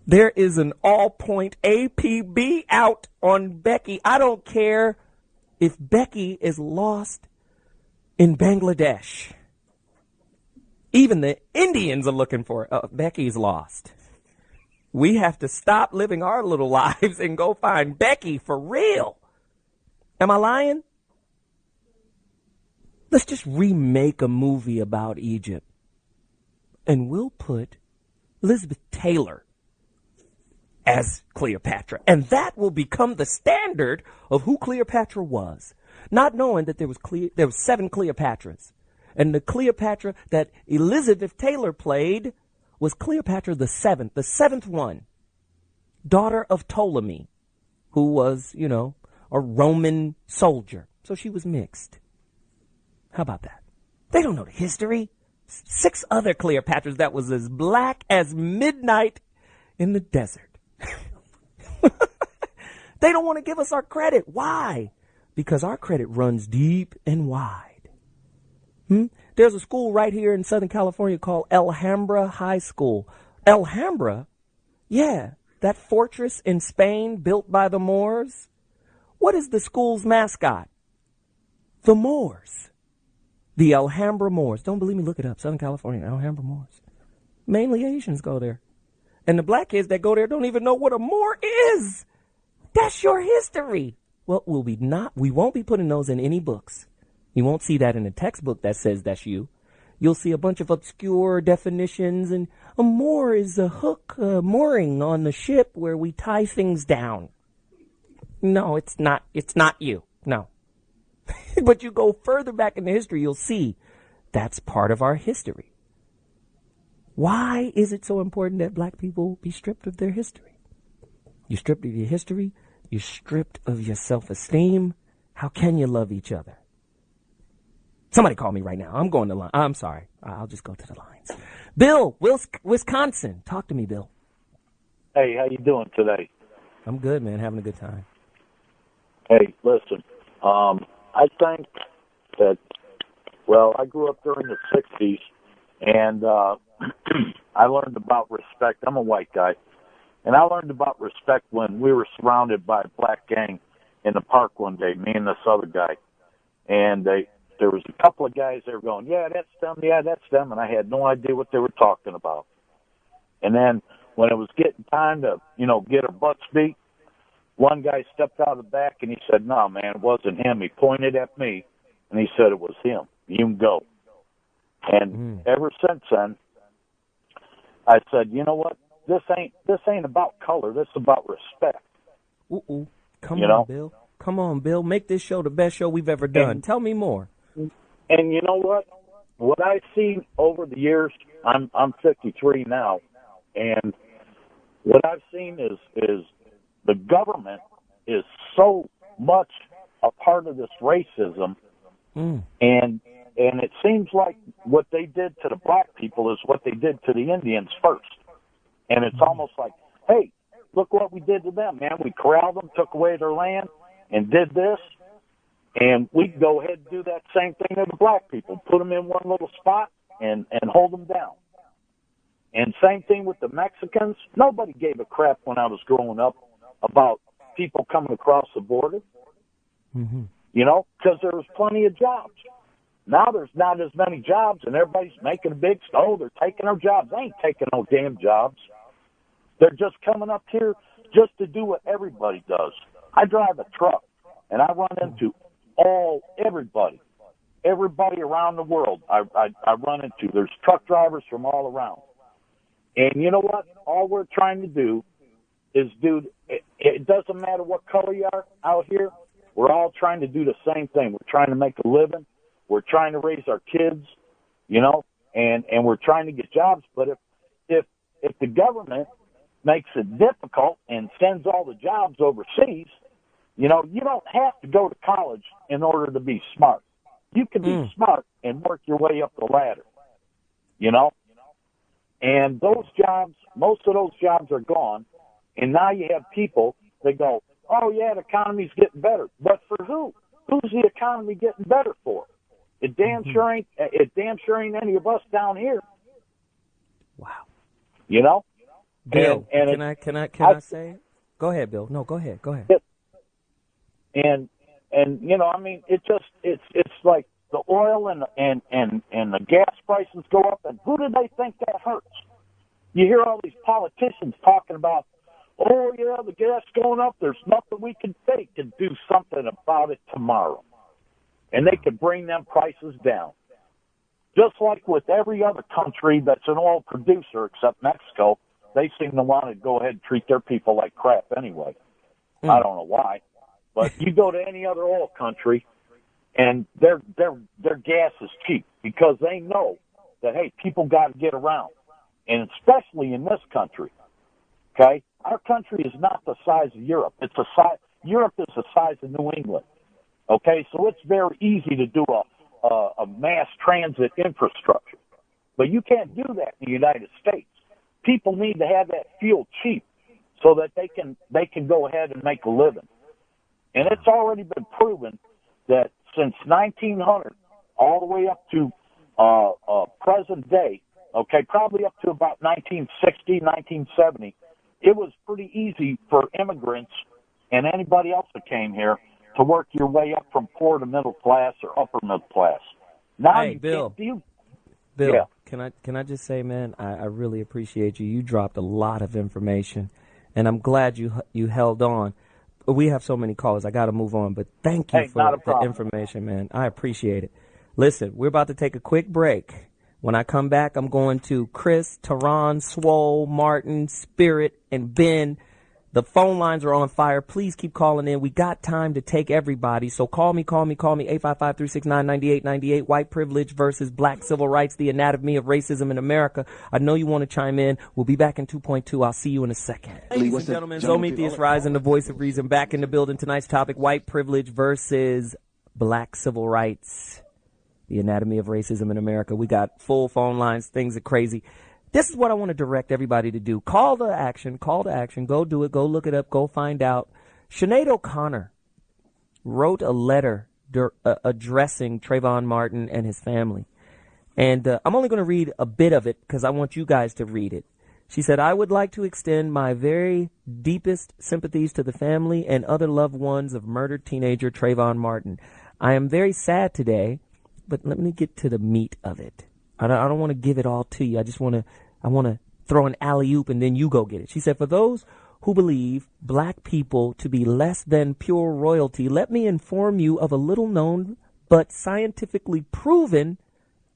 There is an all-point APB out on Becky. I don't care if Becky is lost in Bangladesh. Even the Indians are looking for her. Becky's lost. We have to stop living our little lives and go find Becky for real. Am I lying? Let's just remake a movie about Egypt. And we'll put Elizabeth Taylor as Cleopatra. And that will become the standard of who Cleopatra was. Not knowing that there was 7 Cleopatras. And the Cleopatra that Elizabeth Taylor played was Cleopatra the seventh one, daughter of Ptolemy, who was, a Roman soldier. So she was mixed. How about that? They don't know the history. 6 other Cleopatras that was as black as midnight in the desert. They don't want to give us our credit. Why? Because our credit runs deep and wide. There's a school right here in Southern California called Alhambra High School. Alhambra? Yeah, that fortress in Spain built by the Moors. What is the school's mascot? The Moors. The Alhambra Moors. Don't believe me? Look it up. Southern California, Alhambra Moors. Mainly Asians go there. And the black kids that go there don't even know what a Moor is. That's your history. Well, we won't be putting those in any books. You won't see that in a textbook that says that's you. You'll see a bunch of obscure definitions, and a moor is a hook mooring on the ship where we tie things down. No, it's not you. No. But you go further back in the history, you'll see that's part of our history. Why is it so important that black people be stripped of their history? You're stripped of your history. You're stripped of your self-esteem. How can you love each other? Somebody call me right now. I'm going to line. I'm sorry. I'll just go to the lines. Bill, Wisconsin. Talk to me, Bill. Hey, how you doing today? I'm good, man. Having a good time. Hey, listen. I think that, I grew up during the 60s, and I learned about respect. I'm a white guy. And I learned about respect when we were surrounded by a black gang in the park one day, me and this other guy. And there was a couple of guys that were going, yeah, that's them, and I had no idea what they were talking about. And then when it was getting time to, get our butts beat, one guy stepped out of the back and he said, no, man, it wasn't him. He pointed at me, and he said it was him. You can go. And ever since then, I said, you know what? This ain't about color. This is about respect. Come on, Bill. Come on, Bill. Make this show the best show we've ever done. Tell me more. And you know what? What I've seen over the years, I'm 53 now, and what I've seen is the government is so much a part of this racism, and it seems like what they did to the black people is what they did to the Indians first. And it's almost like, hey, look what we did to them, man. We corralled them, took away their land, and did this. And we can go ahead and do that same thing to the black people. Put them in one little spot and hold them down. And same thing with the Mexicans. Nobody gave a crap when I was growing up about people coming across the border. Because there was plenty of jobs. Now there's not as many jobs, and everybody's making a big stove. They're taking our jobs. They ain't taking no damn jobs. They're just coming up here just to do what everybody does. I drive a truck, and I run into everybody around the world I run into. There's truck drivers from all around. And you know what? All we're trying to do is, dude, it doesn't matter what color you are out here. We're all trying to do the same thing. We're trying to make a living. We're trying to raise our kids, and we're trying to get jobs. But if the government makes it difficult and sends all the jobs overseas, you don't have to go to college in order to be smart. You can be smart and work your way up the ladder, And those jobs, most of those jobs are gone. And now you have people that go, oh, yeah, the economy's getting better. But for who? Who's the economy getting better for? It damn sure ain't any of us down here. Wow. Bill, and can I say? Go ahead, Bill. No, go ahead. And it's like the oil and the gas prices go up, and who do they think that hurts? You hear all these politicians talking about, oh yeah, the gas going up. There's nothing we can take to do something about it tomorrow. And they could bring them prices down. Just like with every other country that's an oil producer except Mexico, they seem to want to go ahead and treat their people like crap anyway. I don't know why. But you go to any other oil country, and their gas is cheap because they know that, hey, people got to get around, and especially in this country. Okay, our country is not the size of Europe. Europe is the size of New England. Okay, so it's very easy to do a mass transit infrastructure, but you can't do that in the United States. People need to have that fuel cheap so that they can go ahead and make a living. And it's already been proven that since 1900 all the way up to present day, okay, probably up to about 1960, 1970, it was pretty easy for immigrants and anybody else that came here to work your way up from poor to middle class or upper middle class. Now hey, Bill, yeah. Can I just say, man, I really appreciate you. You dropped a lot of information, and I'm glad you held on. We have so many callers. I got to move on, but thank you for the information, man. I appreciate it. Listen, we're about to take a quick break. When I come back, I'm going to Chris, Tehran, Swole, Martin, Spirit, and Ben. The phone lines are on fire. Please keep calling in. We got time to take everybody. So call me, 855-369-9898. White privilege versus black civil rights, the anatomy of racism in America. I know you want to chime in. We'll be back in 2.2. I'll see you in a second. Ladies and gentlemen, Zometheus Rising, the voice of reason, back in the building. Tonight's topic, white privilege versus black civil rights, the anatomy of racism in America. We got full phone lines. Things are crazy. This is what I want to direct everybody to do. Call to action. Go do it. Go look it up. Go find out. Sinead O'Connor wrote a letter addressing Trayvon Martin and his family. And I'm only going to read a bit of it because I want you guys to read it. She said, I would like to extend my very deepest sympathies to the family and other loved ones of murdered teenager Trayvon Martin. I am very sad today, but let me get to the meat of it. I don't want to give it all to you. I want to throw an alley-oop and then you go get it. She said, for those who believe black people to be less than pure royalty, let me inform you of a little-known but scientifically proven,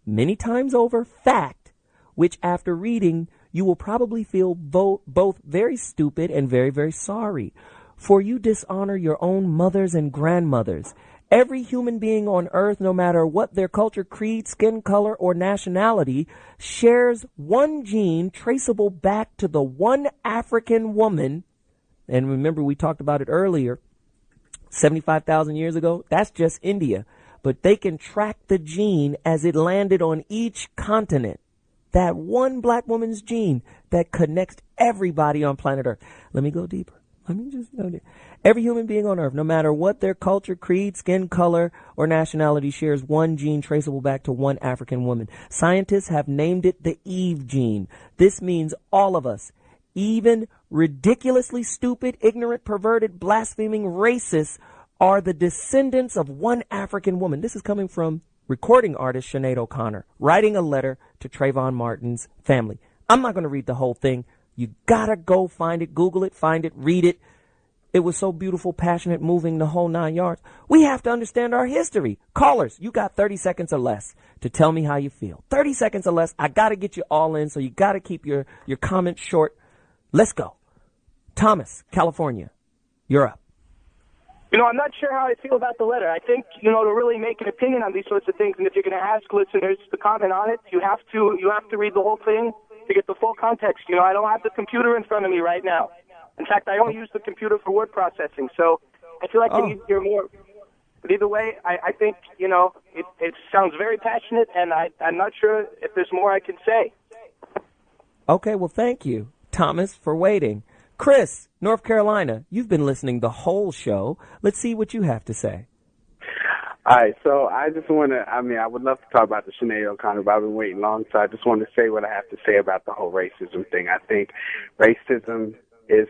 many times over, fact, which after reading, you will probably feel both very stupid and very, very sorry. For you dishonor your own mothers and grandmothers. Every human being on earth, no matter what their culture, creed, skin color, or nationality, shares one gene traceable back to the one African woman. And remember, we talked about it earlier, 75,000 years ago. That's just India. But they can track the gene as it landed on each continent. That one black woman's gene that connects everybody on planet Earth. Let me go deeper. Every human being on earth, no matter what their culture, creed, skin color, or nationality, shares one gene traceable back to one African woman. Scientists have named it the Eve gene. This means all of us, even ridiculously stupid, ignorant, perverted, blaspheming racists, are the descendants of one African woman. This is coming from recording artist Sinead O'Connor, writing a letter to Trayvon Martin's family. I'm not going to read the whole thing. You gotta go find it, Google it, find it, read it. It was so beautiful, passionate, moving, the whole 9 yards. We have to understand our history. Callers, you got 30 seconds or less to tell me how you feel. 30 seconds or less. I gotta get you all in, so you gotta keep your comments short. Let's go. Thomas, California, you're up. I'm not sure how I feel about the letter. I think, to really make an opinion on these sorts of things, and if you're going to ask listeners to comment on it, you have to read the whole thing to get the full context. I don't have the computer in front of me right now. In fact, I only use the computer for word processing, so I feel like I need to hear more. But either way, I think, it sounds very passionate, and I'm not sure if there's more I can say. Okay, well, thank you, Thomas, for waiting. Chris, North Carolina, you've been listening the whole show. Let's see what you have to say. All right, so I just want to, I would love to talk about the Sinead O'Connor, but I've been waiting long, so I just want to say what I have to say about the whole racism thing. I think racism is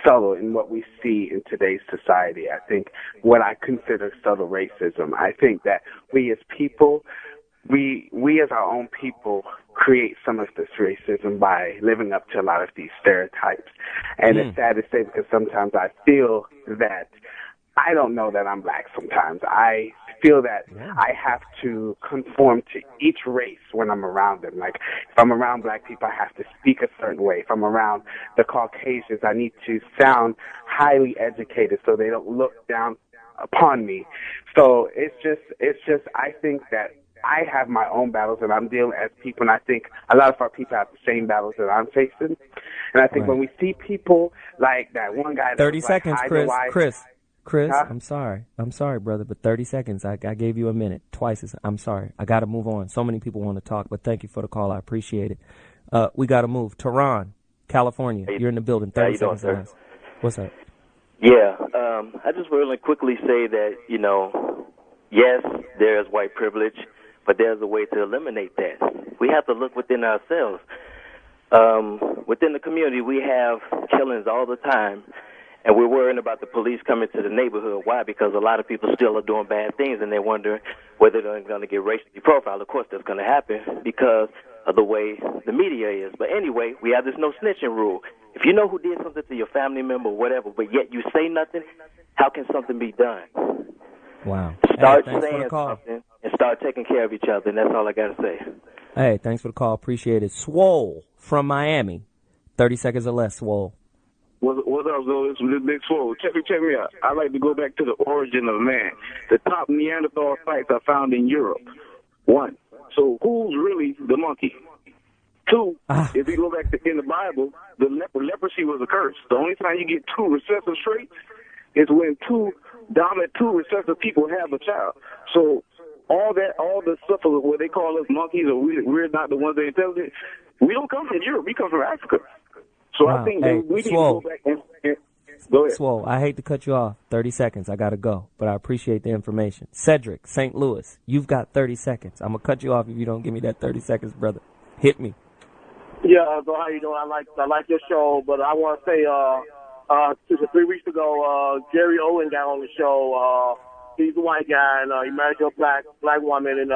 subtle in what we see in today's society. I think what I consider subtle racism, I think that we as people, we as our own people create some of this racism by living up to a lot of these stereotypes. And it's sad to say because sometimes I feel that I don't know that I'm black sometimes. I feel that I have to conform to each race when I'm around them. Like, if I'm around black people, I have to speak a certain way. If I'm around the Caucasians, I need to sound highly educated so they don't look down upon me. So it's just I think that I have my own battles that I'm dealing as people, and I think a lot of our people have the same battles that I'm facing. And I think when we see people like that one guy that 30 was seconds, like, Chris, Huh? I'm sorry, brother, but 30 seconds. I gave you a minute, twice as. I'm sorry. I got to move on. So many people want to talk, but thank you for the call. I appreciate it. We got to move. Tehran, California, you're in the building. 30 seconds. Doing, sir? What's up? Yeah, I just really quickly say that, yes, there's white privilege, but there's a way to eliminate that. We have to look within ourselves. Within the community, we have killings all the time, and we're worrying about the police coming to the neighborhood. Why? Because a lot of people still are doing bad things, and they're wondering whether they're going to get racially profiled. Of course, that's going to happen because of the way the media is. But anyway, we have this no snitching rule. If you know who did something to your family member or whatever, but yet you say nothing, how can something be done? Wow. Start hey, saying something and start taking care of each other, and that's all I got to say. Hey, thanks for the call. Appreciate it. Swole from Miami. 30 seconds or less, Swole. What's up, Zoe? It's Big Swole. Check me out. I like to go back to the origin of man. The top Neanderthal sites are found in Europe. 1. So who's really the monkey? 2, if you go back to in the Bible, the leprosy was a curse. The only time you get 2 recessive traits is when 2 recessive people have a child. So all the stuff of what they call us monkeys, or we're not the ones that are intelligent, we don't come from Europe. We come from Africa. So wow. I think hey, we need Swole. to go back and go ahead. Swole, I hate to cut you off. 30 seconds. I got to go, but I appreciate the information. Cedric, St. Louis, you've got 30 seconds. I'm going to cut you off if you don't give me that 30 seconds, brother. Hit me. Yeah, so how you doing? I like your show, but I want to say, 3 weeks ago, Jerry Owen got on the show. He's a white guy, and he married a black woman, and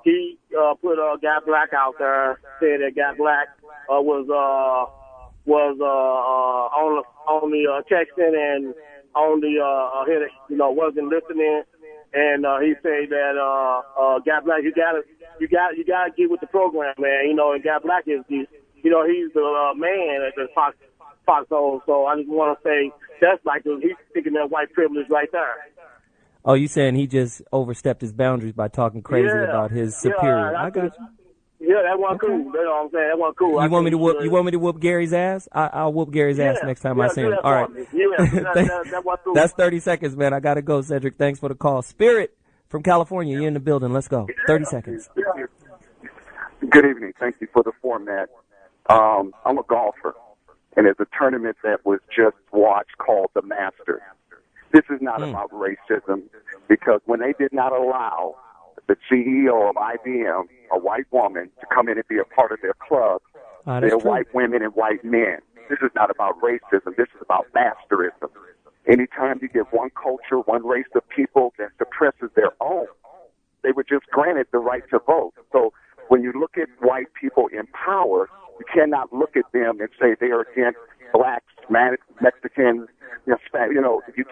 he put Got Black out there, said that Got Black was on the texting and on the wasn't listening, and he said that Got Black, you gotta get with the program, man. And Got Black is he's the man at the Foxxhole. So I just want to say that's like he's thinking that white privilege right there. Oh, you saying he just overstepped his boundaries by talking crazy about his superior? I got you. Yeah, that wasn't cool. You know what I'm saying? That wasn't cool. You want me to whoop Gary's ass? I'll whoop Gary's ass next time I see him. All right. That wasn't cool. That's 30 seconds, man. I gotta go, Cedric. Thanks for the call. Spirit from California, you're in the building. Let's go. 30 seconds. Good evening. Thank you for the format. I'm a golfer, and there's a tournament that was just watched called the Masters. This is not about racism, because when they did not allow the CEO of IBM, a white woman, to come in and be a part of their club, they're white women and white men. This is not about racism. This is about masterism. Anytime you get one culture, one race of people that suppresses their own, they were just granted the right to vote. So when you look at white people in power, you cannot look at them and say they are against blacks, Mexicans, you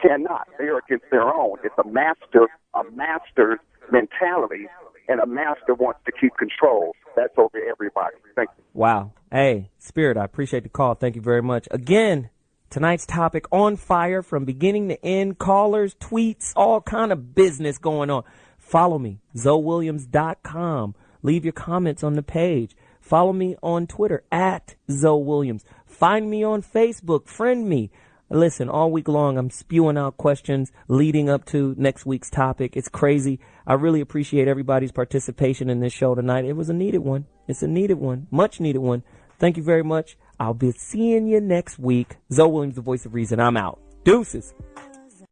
cannot. They are against their own. It's a master's mentality, and a master wants to keep control. That's over everybody. Thank you. Wow. Hey, Spirit, I appreciate the call. Thank you very much. Again, tonight's topic on fire from beginning to end. Callers, tweets, all kind of business going on. Follow me, ZoWilliams.com. Leave your comments on the page. Follow me on Twitter at ZoWilliams. Find me on Facebook. Friend me. Listen, all week long, I'm spewing out questions leading up to next week's topic. It's crazy. I really appreciate everybody's participation in this show tonight. It was a needed one. It's a needed one. Much needed one. Thank you very much. I'll be seeing you next week. ZoWilliams, the voice of reason. I'm out. Deuces.